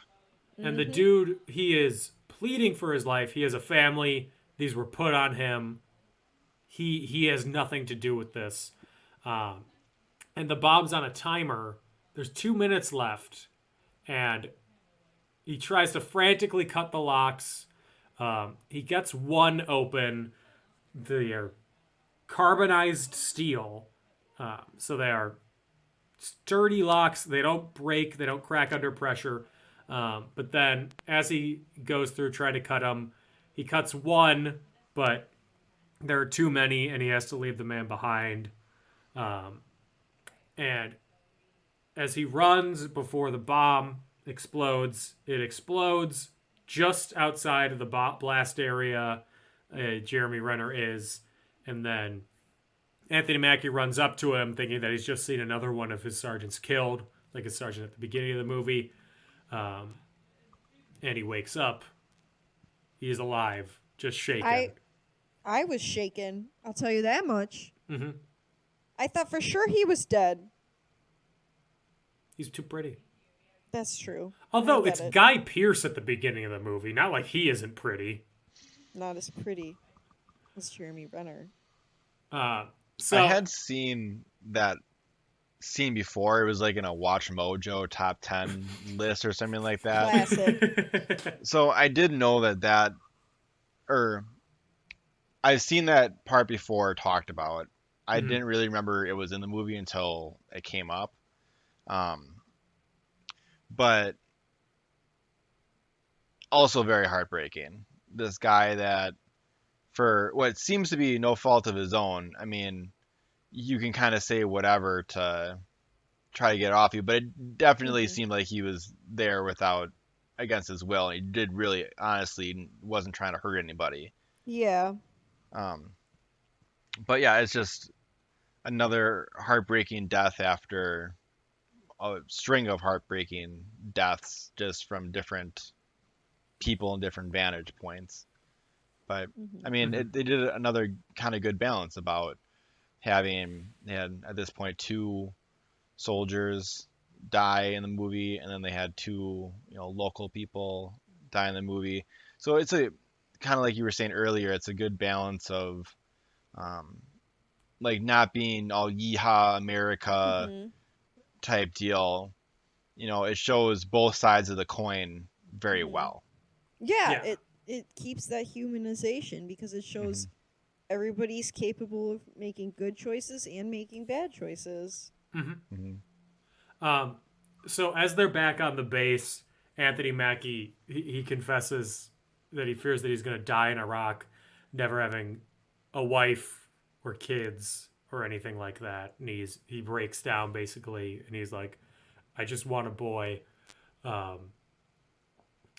And the dude, he is pleading for his life. He has a family. These were put on him. He has nothing to do with this. And the bomb's on a timer. There's 2 minutes left. And he tries to frantically cut the locks. He gets one open. They are carbonized steel, so they are sturdy locks. They don't break. They don't crack under pressure. But then, as he goes through trying to cut them, he cuts one, but there are too many, and he has to leave the man behind. And as he runs before the bomb explodes, it explodes just outside of the blast area Jeremy Renner is. And then Anthony Mackie runs up to him thinking that he's just seen another one of his sergeants killed, like his sergeant at the beginning of the movie. And he wakes up. He's alive, just shaking. I was shaken. I'll tell you that much. Mm-hmm. I thought for sure he was dead. He's too pretty. That's true. Although it's Guy Pearce at the beginning of the movie, not like he isn't pretty. Not as pretty as Jeremy Renner. So I had seen that scene before. It was like in a Watch Mojo top 10 list or something like that. Classic. So I did know that I've seen that part before talked about. I didn't really remember it was in the movie until it came up. But also very heartbreaking. This guy that, for what seems to be no fault of his own, I mean, you can kind of say whatever to try to get it off you, but it definitely seemed like he was there against his will. He did really, honestly, wasn't trying to hurt anybody. Yeah. But yeah, it's just another heartbreaking death after a string of heartbreaking deaths just from different people and different vantage points. But I mean, they did another kind of good balance about they had at this point 2 soldiers die in the movie, and then they had 2 local people die in the movie. So it's a kind of like you were saying earlier, it's a good balance of like not being all yeehaw America type deal. It shows both sides of the coin very well. Yeah, it keeps that humanization because it shows everybody's capable of making good choices and making bad choices. So as they're back on the base, Anthony Mackie, he confesses that he fears that he's going to die in Iraq, never having a wife or kids or anything like that. And he breaks down basically, and he's like, I just want a boy. And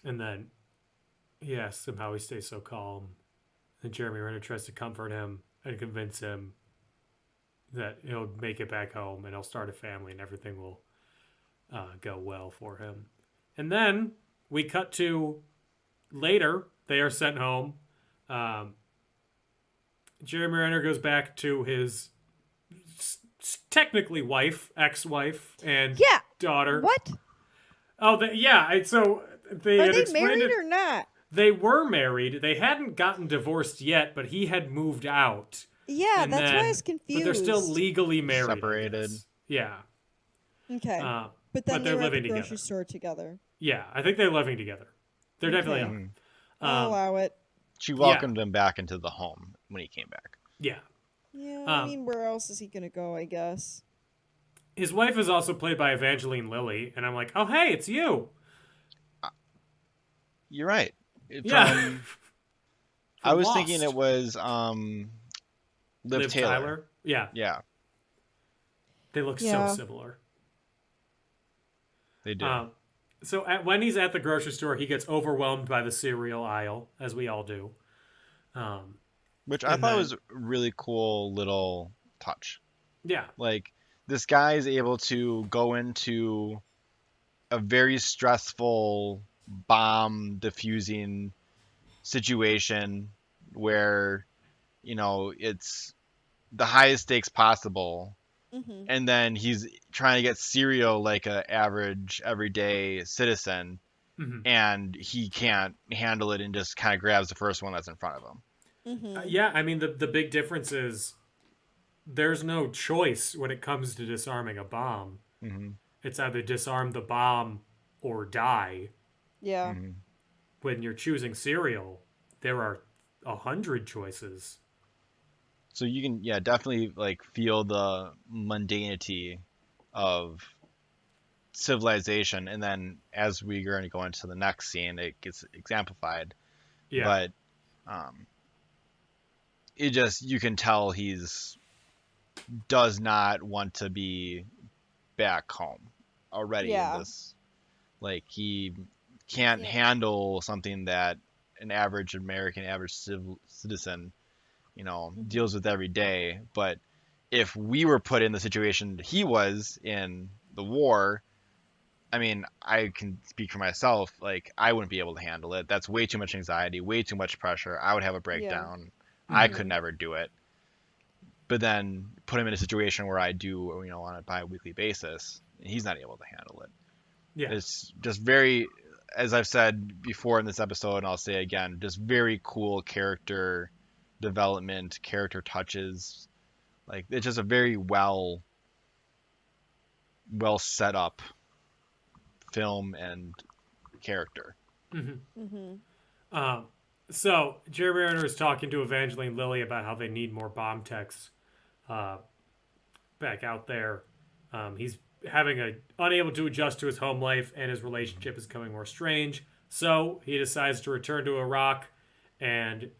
then he asks him how he stays so calm. And Jeremy Renner tries to comfort him and convince him that he'll make it back home and he'll start a family and everything will go well for him. And then we cut to later. They are sent home. Jeremy Renner goes back to his technically ex-wife, and daughter. What? Oh, so they Are had they explained married it. or not? They were married. They hadn't gotten divorced yet, but he had moved out. Yeah, that's why I was confused. But they're still legally married. Separated. Yeah. Okay. But But then they're they were at living the together. grocery store together. Yeah, I think they're living together. They're definitely are. I'll allow it. She welcomed him back into the home when he came back. Yeah. Yeah, I mean, where else is he going to go, I guess? His wife is also played by Evangeline Lilly, and I'm like, oh, hey, it's you. You're right. Yeah. I was Lost. thinking it was Liv Taylor. Yeah. Yeah. They look Yeah. so similar. They do. So when he's at the grocery store, he gets overwhelmed by the cereal aisle, as we all do. Which I thought was a really cool little touch. Yeah. Like, this guy is able to go into a very stressful bomb diffusing situation where, it's the highest stakes possible. And then he's trying to get cereal like an average, everyday citizen. And he can't handle it and just kind of grabs the first one that's in front of him. Yeah, I mean, the big difference is there's no choice when it comes to disarming a bomb. It's either disarm the bomb or die. Yeah. When you're choosing cereal, there are 100 choices. So you can, yeah, definitely like feel the mundanity of civilization, and then as we're going to go into the next scene, it gets exemplified. Yeah. But it just, you can tell does not want to be back home already in this. Like he can't handle something that an average American, average citizen, deals with every day. But if we were put in the situation he was in the war, I mean, I can speak for myself. Like, I wouldn't be able to handle it. That's way too much anxiety, way too much pressure. I would have a breakdown. I could never do it. But then put him in a situation where I do, on a bi-weekly basis, and he's not able to handle it. Yeah. It's just very, as I've said before in this episode, and I'll say again, just very cool character development, character touches. Like, it's just a very well set up film and character. So Jeremy Renner is talking to Evangeline Lilly about how they need more bomb techs back out there. He's unable to adjust to his home life, and his relationship is becoming more strange. So he decides to return to Iraq, and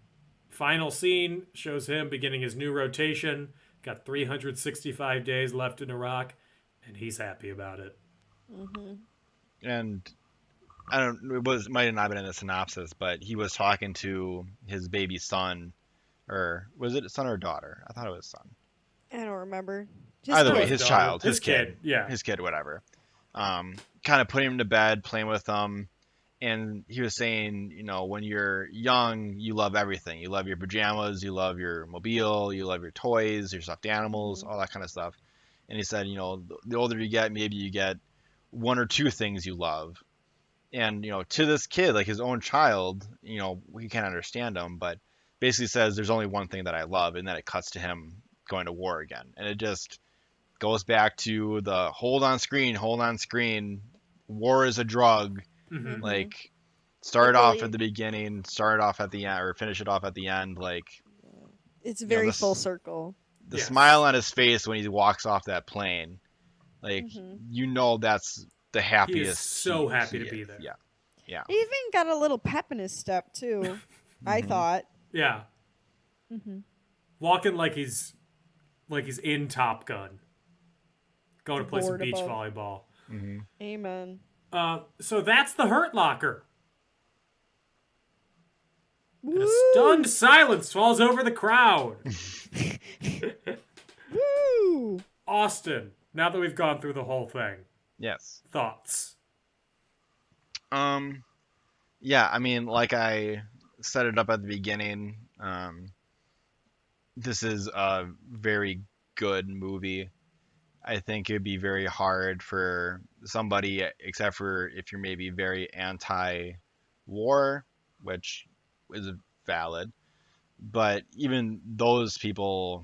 final scene shows him beginning his new rotation. Got 365 days left in Iraq, and he's happy about it. And I don't, might have not been in the synopsis, but he was talking to his baby son, or was it a son or a daughter? I thought it was son. I don't remember. Either way, his child, his kid, yeah, his kid, whatever. Kind of putting him to bed, playing with him, and he was saying, when you're young, you love everything. You love your pajamas, you love your mobile, you love your toys, your stuffed animals, all that kind of stuff. And he said, the older you get, maybe you get one or two things you love. And, to this kid, like his own child, we can't understand him, but basically says there's only one thing that I love, and then it cuts to him going to war again. And it just goes back to the hold on screen, war is a drug. Like, start off at the beginning, start off at the end, or finish it off at the end. Like, it's very full circle. The smile on his face when he walks off that plane, like, that's the happiest. He is so happy to be there. Yeah. He even got a little pep in his step too. I thought. Yeah. Walking like he's in Top Gun. Going to play some beach volleyball. Amen. So that's the Hurt Locker. And a stunned silence falls over the crowd. Woo! Austin, now that we've gone through the whole thing. Yes. Thoughts? Yeah, I mean, like I set it up at the beginning, this is a very good movie. I think it'd be very hard for somebody, except for if you're maybe very anti-war, which is valid, but even those people,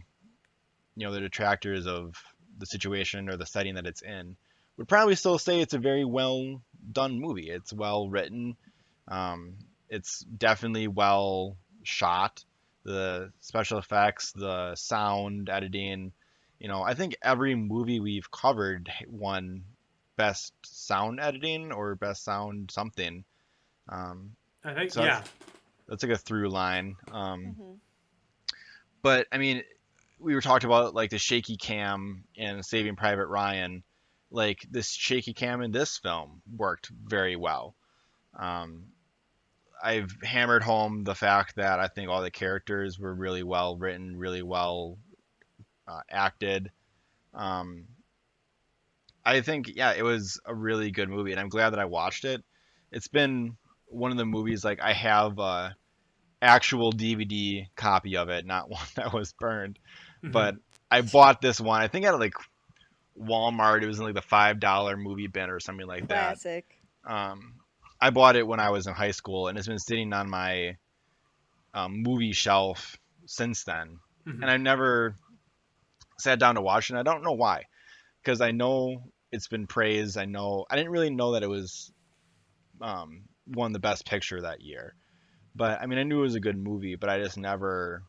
the detractors of the situation or the setting that it's in, would probably still say it's a very well done movie. It's well written. It's definitely well shot. The special effects, the sound editing, I think every movie we've covered won best sound editing or best sound something. I think, so yeah. That's like a through line. But I mean, we were talking about like the shaky cam in Saving Private Ryan. Like, this shaky cam in this film worked very well. I've hammered home the fact that I think all the characters were really well written, really well acted. I think, yeah, it was a really good movie, and I'm glad that I watched it. It's been one of the movies, like, I have a actual DVD copy of it, not one that was burned. But I bought this one, I think at like Walmart. It was in like the $5 movie bin or something like that. Classic. I bought it when I was in high school, and it's been sitting on my movie shelf since then. And I never sat down to watch it. And I don't know why, because I know it's been praised. I didn't really know that it was won the best picture that year, But I mean, I knew it was a good movie, but I just never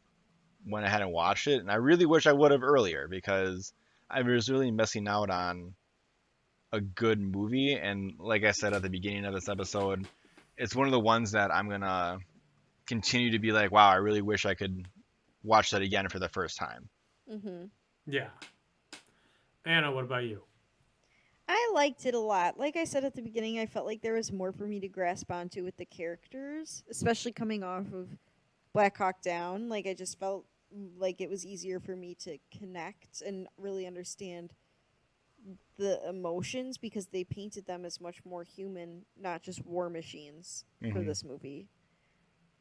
went ahead and watched it. And I really wish I would have earlier because I was really missing out on a good movie. And like I said at the beginning of this episode, it's one of the ones that I'm gonna continue to be like, wow, I really wish I could watch that again for the first time. Yeah. Anna, what about you? I liked it a lot. Like I said at the beginning, I felt like there was more for me to grasp onto with the characters, especially coming off of Black Hawk Down. Like I just felt like it was easier for me to connect and really understand the emotions because they painted them as much more human, not just war machines for this movie.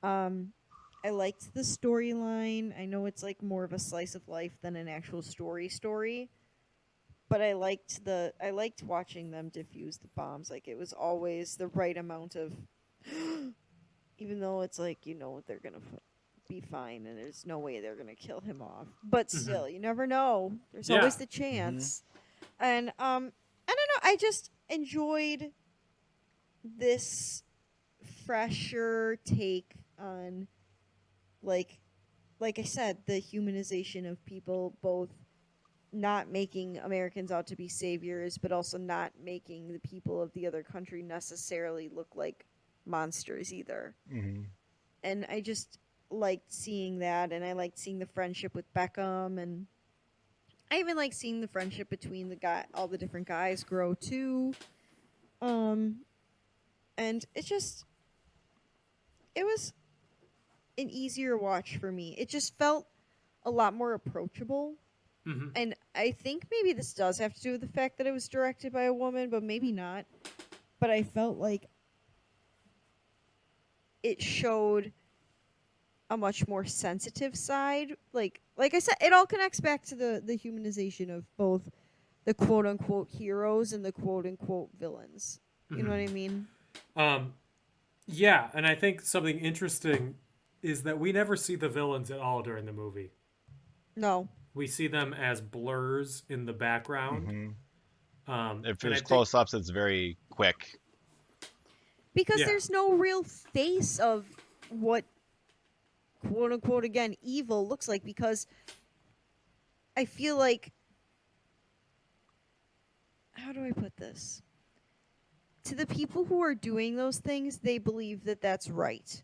I liked the storyline. I know it's like more of a slice of life than an actual story, but I liked watching them defuse the bombs. Like it was always the right amount of even though it's like they're going to be fine and there's no way they're going to kill him off. But still, you never know. There's always the chance. And I don't know, I just enjoyed this fresher take on like I said, the humanization of people, both not making Americans out to be saviors, but also not making the people of the other country necessarily look like monsters either. And I just liked seeing that, and I liked seeing the friendship with Beckham, and I even like seeing the friendship between all the different guys grow too. And it was an easier watch for me. It just felt a lot more approachable. And I think maybe this does have to do with the fact that it was directed by a woman, but maybe not. But I felt like it showed a much more sensitive side. Like I said, it all connects back to the humanization of both the quote-unquote heroes and the quote-unquote villains. You know what I mean? Yeah, and I think something interesting is that we never see the villains at all during the movie. No. We see them as blurs in the background. If there's close-ups, it's very quick. Because there's no real face of what, quote-unquote, again, evil looks like. Because I feel like... How do I put this? To the people who are doing those things, they believe that that's right.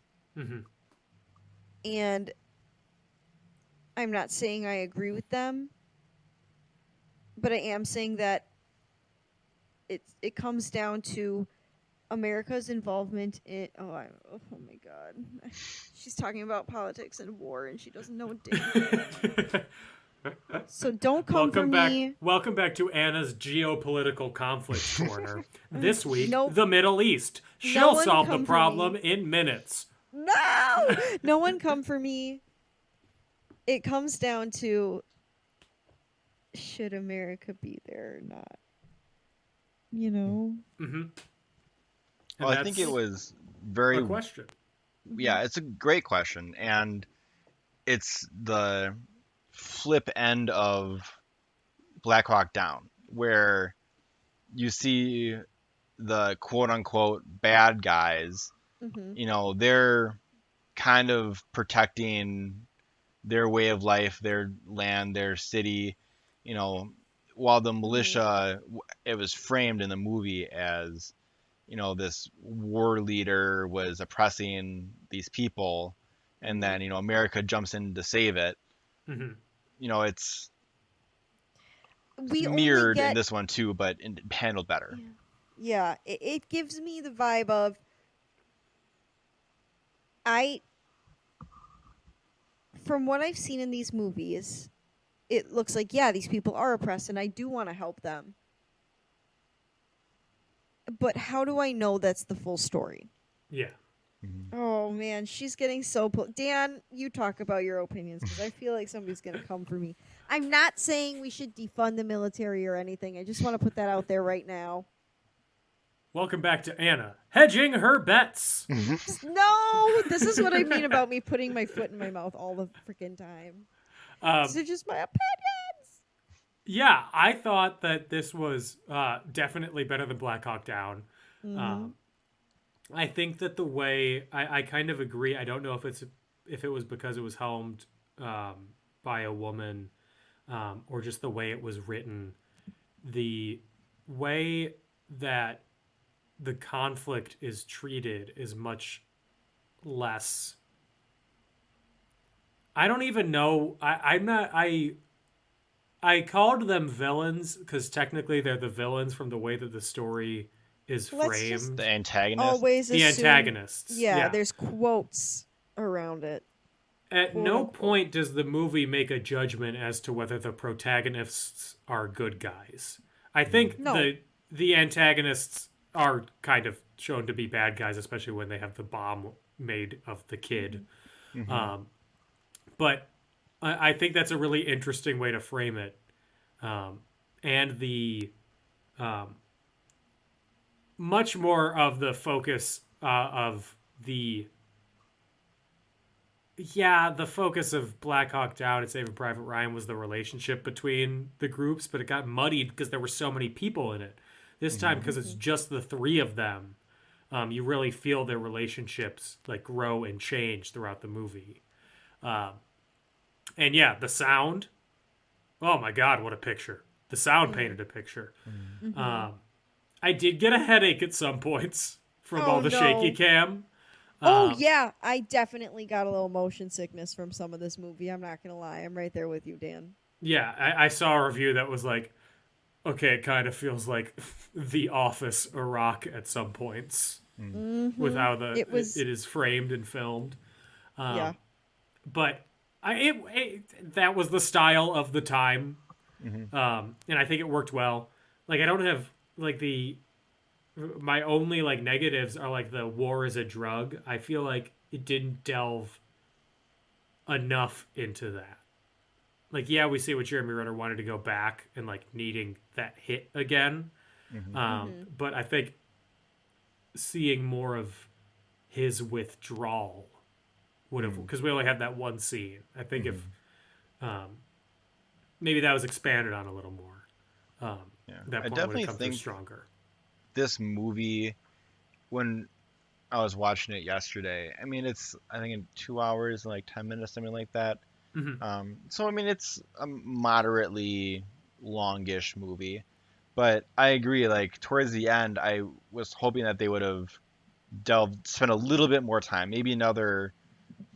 And I'm not saying I agree with them, but I am saying that it comes down to America's involvement in... Oh my God. She's talking about politics and war, and she doesn't know a damn. So don't come for me. Welcome back to Anna's geopolitical conflict corner. This week, the Middle East. She'll solve the problem in minutes. No! No one come for me. It comes down to, should America be there or not? You know? Well, I think it was very... a question. Yeah, it's a great question. And it's the flip end of Black Hawk Down, where you see the quote-unquote bad guys, they're kind of protecting their way of life, their land, their city, while the militia, it was framed in the movie as, this war leader was oppressing these people, and then, America jumps in to save it. It's mirrored in this one too, but handled better. Yeah, it gives me the vibe of from what I've seen in these movies, it looks like, these people are oppressed and I do want to help them. But how do I know that's the full story? Yeah. Oh, man, she's getting so... Dan, you talk about your opinions, because I feel like somebody's going to come for me. I'm not saying we should defund the military or anything. I just want to put that out there right now. Welcome back to Anna, hedging her bets. No, this is what I mean about me putting my foot in my mouth all the freaking time. These are just my opinions. Yeah, I thought that this was definitely better than Black Hawk Down. I think that the way I kind of agree. I don't know if it was because it was helmed by a woman or just the way it was written. The way that the conflict is treated is much less. I don't even know. I'm not. I called them villains because technically they're the villains from the way that the story is Let's just framed. The antagonist. always The assume, antagonists. yeah, there's quotes around it. At quote no unquote. point does the movie make a judgment as to whether the protagonists are good guys. I think No. the antagonists are kind of shown to be bad guys, especially when they have the bomb made of the kid. But I think that's a really interesting way to frame it. And the much more of the focus of the focus of Black Hawk Down and Saving Private Ryan was the relationship between the groups, but it got muddied because there were so many people in it. This time, because it's just the three of them, you really feel their relationships like grow and change throughout the movie. And yeah, the sound. Oh my God, what a picture! The sound painted a picture. I did get a headache at some points from all the shaky cam. Oh yeah, I definitely got a little motion sickness from some of this movie. I'm not gonna lie. I'm right there with you, Dan. Yeah, I saw a review that was like, okay, it kind of feels like The Office Iraq at some points with how it is framed and filmed. Yeah. But that was the style of the time, and I think it worked well. Like I don't have like my only like negatives are like the war is a drug. I feel like it didn't delve enough into that. Like, yeah, we see what Jeremy Renner wanted to go back and like needing that hit again. But I think seeing more of his withdrawal would have, because we only had that one scene. I think if maybe that was expanded on a little more, that I part would definitely have come through think stronger. this movie, when I was watching it yesterday, I mean, it's, I think in 2 hours and like 10 minutes, something like that. So, I mean, it's a moderately longish movie, but I agree, like, towards the end, I was hoping that they would have spent a little bit more time, maybe another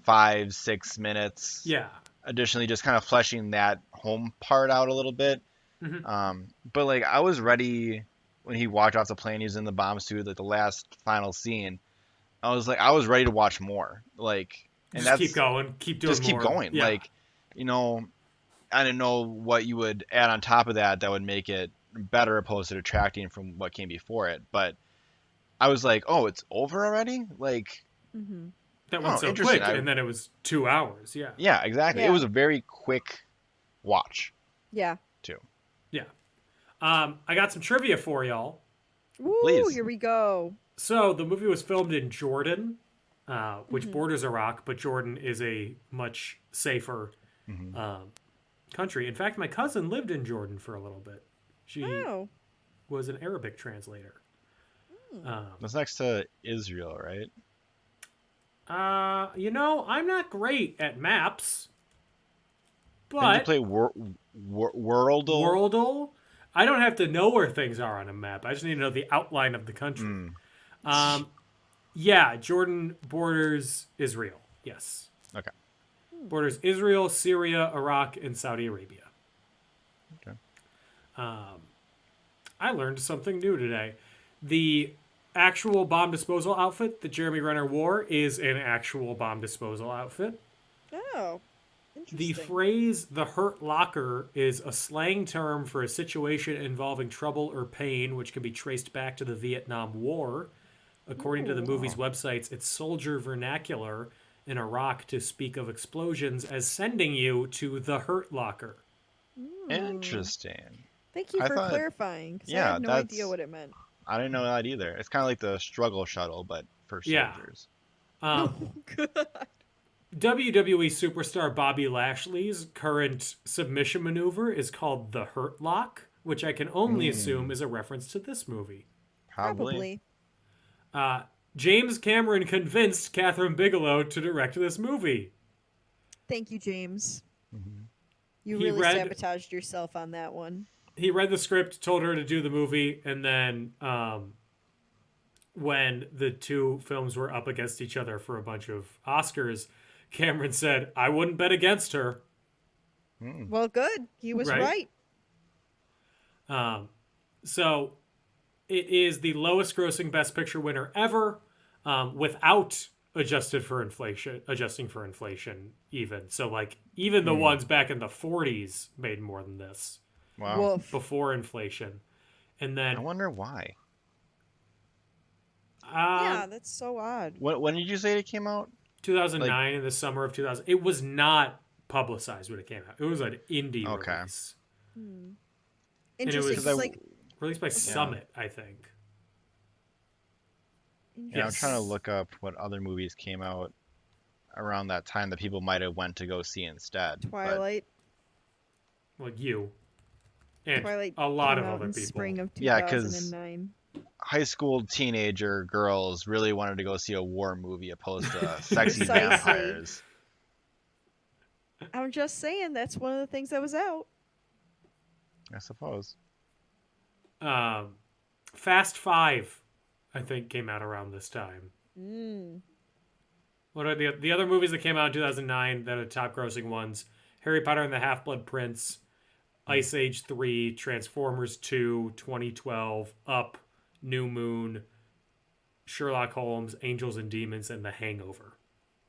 5-6 minutes. Yeah. Additionally, just kind of fleshing that home part out a little bit. But, like, I was ready when he walked off the plane, he was in the bomb suit, like, the last final scene. I was ready to watch more. Like, and Just keep going. Keep doing more. Just keep going. Yeah. Like, you know, I didn't know what you would add on top of that would make it better opposed to detracting from what came before it. But I was like, oh, it's over already? Like, that went so interesting. quick, and then it was 2 hours. Yeah. Yeah, exactly. Yeah. It was a very quick watch, Yeah. too. Yeah. I got some trivia for y'all. Woo, Please. here we go. So the movie was filmed in Jordan, which borders Iraq, but Jordan is a much safer country. In fact, my cousin lived in Jordan for a little bit. She Oh. was an Arabic translator. That's next to Israel, right? I'm not great at maps, Did you but play Worldle? Worldle, I don't have to know where things are on a map. I just need to know the outline of the country. Yeah, Jordan borders Israel. Yes. Okay. Borders Israel, Syria, Iraq, and Saudi Arabia. Okay. I learned something new today. The actual bomb disposal outfit that Jeremy Renner wore is an actual bomb disposal outfit. Oh. The Interesting. phrase "the hurt locker" is a slang term for a situation involving trouble or pain, which can be traced back to the Vietnam War. According to the movie's websites, it's soldier vernacular in Iraq to speak of explosions as sending you to the hurt locker. Interesting. Thank you I for thought- clarifying. 'Cause I yeah, had no that's- idea what it meant. I didn't know that either. It's kind of like the struggle shuttle, but for Yeah. soldiers. WWE superstar Bobby Lashley's current submission maneuver is called the Hurt Lock, which I can only assume is a reference to this movie. Probably. James Cameron convinced Catherine Bigelow to direct this movie. Thank you, James. Mm-hmm. You He really read- sabotaged yourself on that one. He read the script, told her to do the movie, and then when the two films were up against each other for a bunch of Oscars, Cameron said, I wouldn't bet against her. Well, good. He was right. So it is the lowest grossing Best Picture winner ever, without adjusting for inflation even. So like even the ones back in the 40s made more than this. Wow. Woof. Before inflation. And then I wonder why. Yeah, that's so odd. When did you say it came out? 2009, in the summer of 2000. It was not publicized when it came out. It was an indie release. Interesting. was- It's like Released by Summit, I think. Yeah, I'm trying to look up what other movies came out around that time that people might have went to go see instead. but- Twilight. Well, you. And Twilight a lot came of out other in people. spring of Yeah, 'cause- 2009. High school teenager girls really wanted to go see a war movie opposed to sexy Precisely. vampires. I'm just saying that's one of the things that was out. I suppose. Fast 5, I think, came out around this time. What are the other movies that came out in 2009 that are top grossing ones? Harry Potter and the Half-Blood Prince, Ice Age 3, Transformers 2, 2012, Up, New Moon, Sherlock Holmes, Angels and Demons, and The Hangover.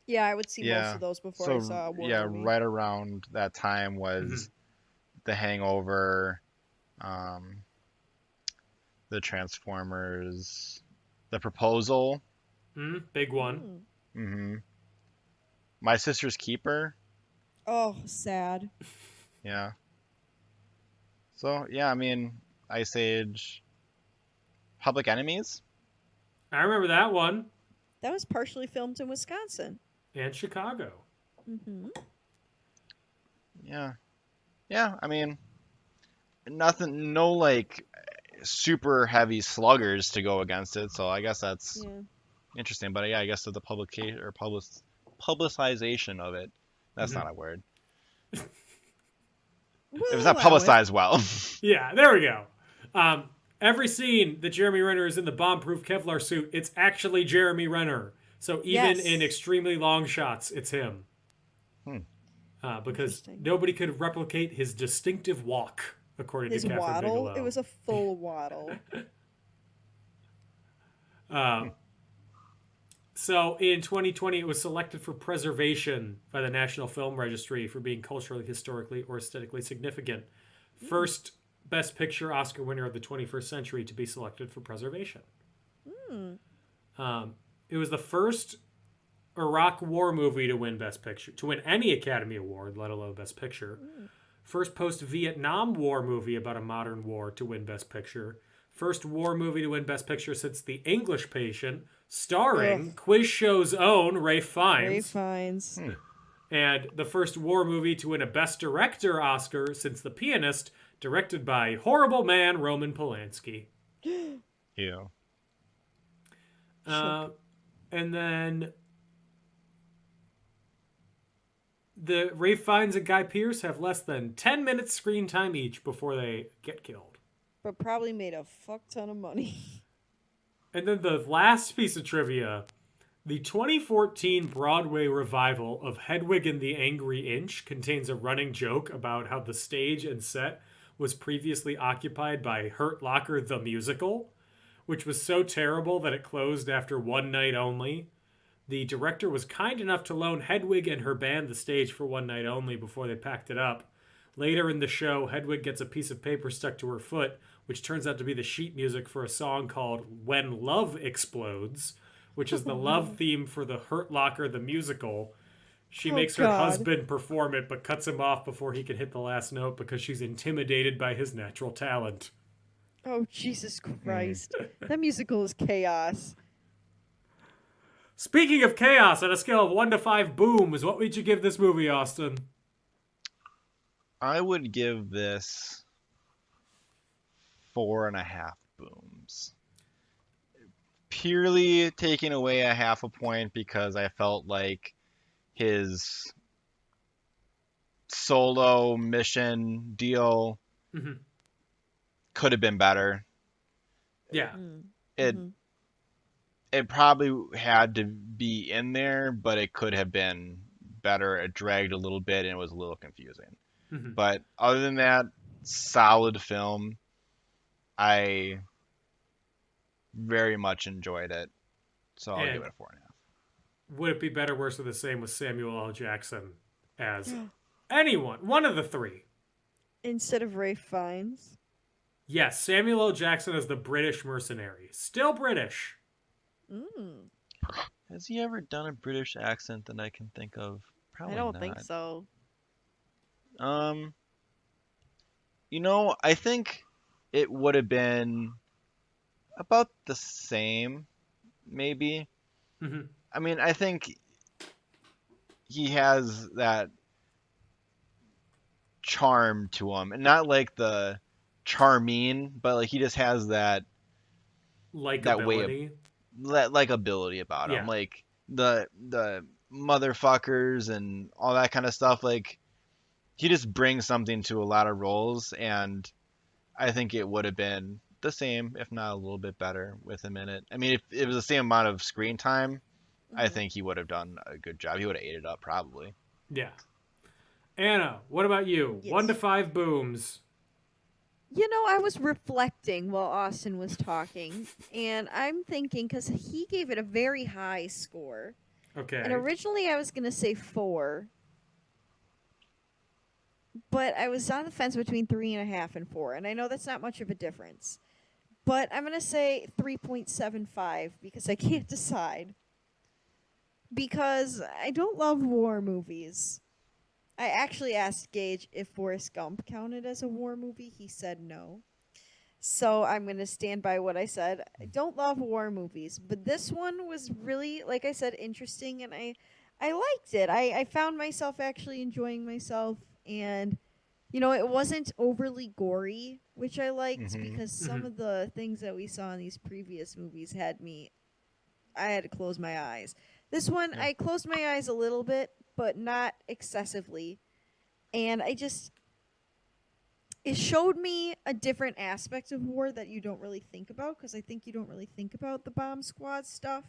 Yeah, I would see most Yeah. of those before I So saw a war yeah, movie. right around that time was The Hangover, The Transformers, The Proposal. Big one. Mm-hmm. My Sister's Keeper. Oh, sad. Yeah. So yeah, I mean, Ice Age, Public Enemies. I remember that one. That was partially filmed in Wisconsin. And Chicago. Yeah. Yeah, I mean, nothing, no like super heavy sluggers to go against it. So I guess that's Yeah. interesting. But yeah, I guess the publication or publicization of it, that's not a word. It was not publicized well. Yeah, there we go. Every scene that Jeremy Renner is in the bomb-proof Kevlar suit, it's actually Jeremy Renner. So even Yes. in extremely long shots, it's him. Because nobody could replicate his distinctive walk, according His to Catherine waddle. Bigelow. It was a full waddle. So in 2020, it was selected for preservation by the National Film Registry for being culturally, historically, or aesthetically significant. First Best Picture Oscar winner of the 21st century to be selected for preservation. It was the first Iraq War movie to win Best Picture, to win any Academy Award, let alone Best Picture. First post-Vietnam War movie about a modern war to win Best Picture. First war movie to win Best Picture since The English Patient, starring quiz show's own Ralph Fiennes. Ray Fiennes. And the first war movie to win a Best Director Oscar since The Pianist, directed by horrible man Roman Polanski. Yeah. And then the Ralph Fiennes and Guy Pearce have less than 10 minutes screen time each before they get killed. But probably made a fuck ton of money. And then the last piece of trivia, the 2014 Broadway revival of Hedwig and the Angry Inch contains a running joke about how the stage and set was previously occupied by Hurt Locker the Musical, which was so terrible that it closed after one night only. The director was kind enough to loan Hedwig and her band the stage for one night only before they packed it up. Later in the show, Hedwig gets a piece of paper stuck to her foot, which turns out to be the sheet music for a song called When Love Explodes, which is the love theme for the Hurt Locker the Musical. She makes her husband perform it, but cuts him off before he can hit the last note because she's intimidated by his natural talent. Oh, Jesus Christ. That musical is chaos. Speaking of chaos, on a scale of 1 to 5 booms, what would you give this movie, Austin? I would give this 4.5 booms. purely taking away a half a point because I felt like his solo mission deal Hmm. could have been better. Yeah. It it probably had to be in there, but it could have been better. It dragged a little bit and it was a little confusing. Hmm. But other than that, solid film. I very much enjoyed it. So I'll And give it a 4.5. would it be better, worse, or the same with Samuel L. Jackson as anyone? One of the three. Instead of Ralph Fiennes. Yes, Samuel L. Jackson as the British mercenary. Still British. Has he ever done a British accent that I can think of? Probably I don't not. think so. I think it would have been about the same, maybe. Hmm. I mean, I think he has that charm to him, and not like the charming, but like he just has that Likeability. likability about him, Yeah. like the motherfuckers and all that kind of stuff. Like he just brings something to a lot of roles, and I think it would have been the same, if not a little bit better, with him in it. I mean, if it was the same amount of screen time, I think he would have done a good job. He would have ate it up probably. Yeah. Anna, what about you? Yes. 1 to 5 booms. I was reflecting while Austin was talking, and I'm thinking, because he gave it a very high score, Okay. and originally I was going to say 4, but I was on the fence between 3.5 and 4, and I know that's not much of a difference. But I'm going to say 3.75 because I can't decide. Because I don't love war movies. I actually asked Gage if Forrest Gump counted as a war movie. He said no. So I'm going to stand by what I said. I don't love war movies, but this one was really, like I said, interesting, and I liked it. I found myself actually enjoying myself, and, it wasn't overly gory, which I liked because some of the things that we saw in these previous movies I had to close my eyes. This one, I closed my eyes a little bit, but not excessively. And it showed me a different aspect of war that you don't really think about, because I think you don't really think about the bomb squad stuff,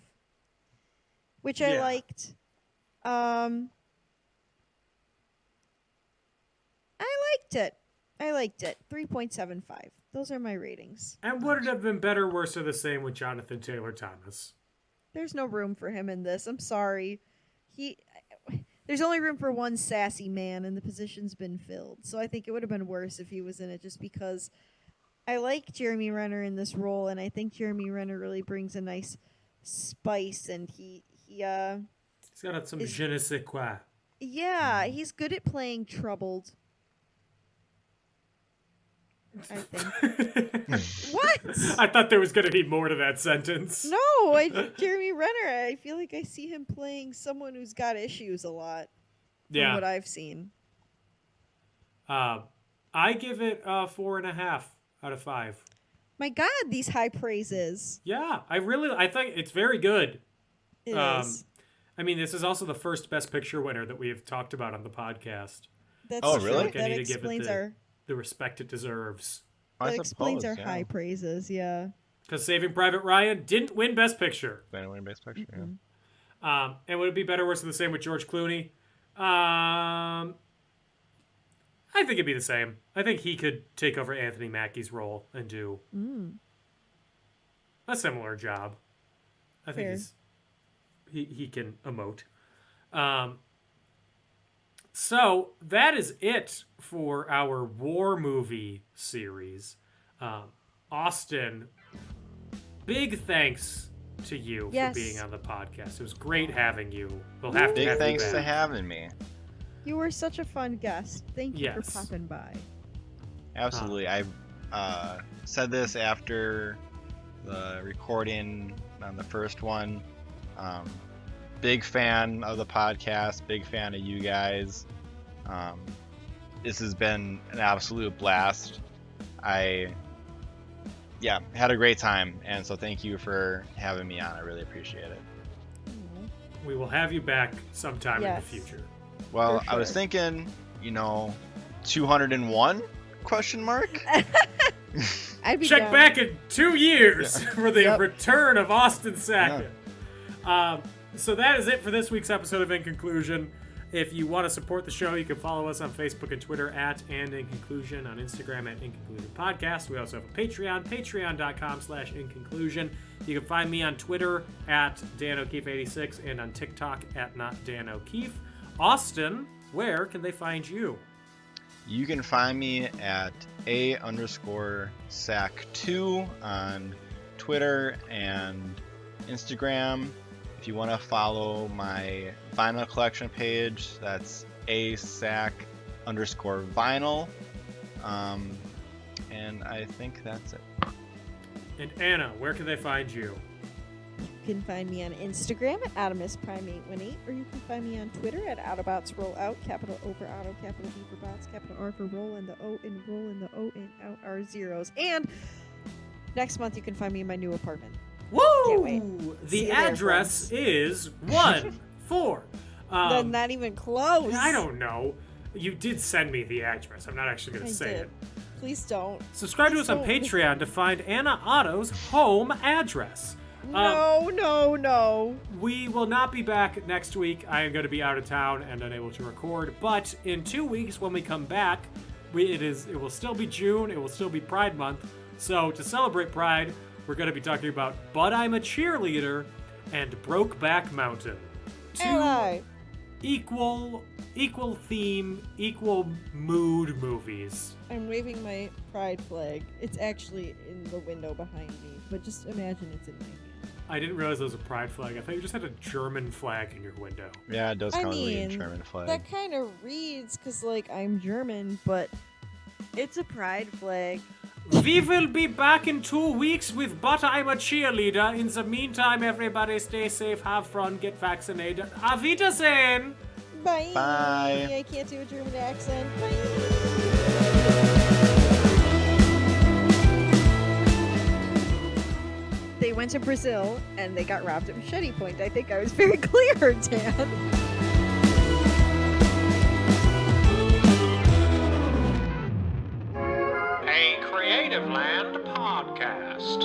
which I liked. I liked it. 3.75. Those are my ratings. And would it have been better, worse, or the same with Jonathan Taylor Thomas? There's no room for him in this. I'm sorry. There's only room for one sassy man, and the position's been filled. So I think it would have been worse if he was in it, just because I like Jeremy Renner in this role, and I think Jeremy Renner really brings a nice spice, and he's got some je ne sais quoi. Yeah, he's good at playing troubled. I think. What? I thought there was going to be more to that sentence. No, Jeremy Renner, I feel like I see him playing someone who's got issues a lot. From what I've seen. I give it 4.5 out of 5. My God, these high praises. Yeah, I think it's very good. It is. I mean, this is also the first Best Picture winner that we have talked about on the podcast. That's Oh, true. really? Like, I That need to give explains it the respect it deserves. that explains our high praises, yeah. Because Saving Private Ryan didn't win Best Picture. Didn't win Best Picture. And would it be better, worse, than the same with George Clooney? I think it'd be the same. I think he could take over Anthony Mackie's role and do a similar job. I think he can emote. So that is it for our war movie series. Austin, big thanks to you for being on the podcast. It was great having you. We'll have to Big have thanks you to back. having me. You were such a fun guest. Thank you for Yes. popping by. Absolutely. I said this after the recording on the first one. Big fan of the podcast. Big fan of you guys. This has been an absolute blast. I yeah, had a great time, and so thank you for having me on. I really appreciate it. We will have you back sometime in the Yes. future. Well, For I was sure. thinking, 201 question mark? I'd be Check down. back in 2 years for the Yep. return of Austin Sackett. So that is it for this week's episode of In Conclusion. If you want to support the show, you can follow us on Facebook and Twitter @ and In Conclusion, on Instagram @ In Conclusion Podcast. We also have a Patreon, patreon.com/InConclusion. You can find me on Twitter @DanO'Keefe86 and on TikTok @NotDanO'Keefe. Austin, where can they find you? You can find me at _sack2 on Twitter and Instagram. If you want to follow my vinyl collection page, that's _vinyl. And I think that's it. And Anna, where can they find you? You can find me on Instagram at AtomusPrime818, or you can find me on Twitter at AutobotsRollOut, capital O for Auto, capital B for Bots, capital R for Roll, and the O in Roll, and the O in Out are zeros. And next month you can find me in my new apartment. Can't wait. Woo! See The you there, address friends. is 1-4. They're not even close. I don't know. You did send me the address. I'm not actually going I to say did. it. Please don't. Subscribe to us on Don't. Patreon to find Anna Otto's home address. No. We will not be back next week. I am going to be out of town and unable to record. But in 2 weeks, when we come back, it will still be June. It will still be Pride Month. So to celebrate Pride, we're going to be talking about But I'm a Cheerleader and Brokeback Mountain. Ally. Equal theme, equal mood movies. I'm waving my pride flag. It's actually in the window behind me, but just imagine it's in my hand. I didn't realize there was a pride flag. I thought you just had a German flag in your window. Yeah, it does I kind of read mean, German flag. that kind of reads because, I'm German, but it's a pride flag. We will be back in 2 weeks with But I'm a Cheerleader. In the meantime, everybody stay safe, have fun, get vaccinated. Auf Wiedersehen! Bye. Bye. I can't do a German accent. Bye. They went to Brazil and they got robbed at Machete Point. I think I was very clear, Dan. A Creative Land podcast.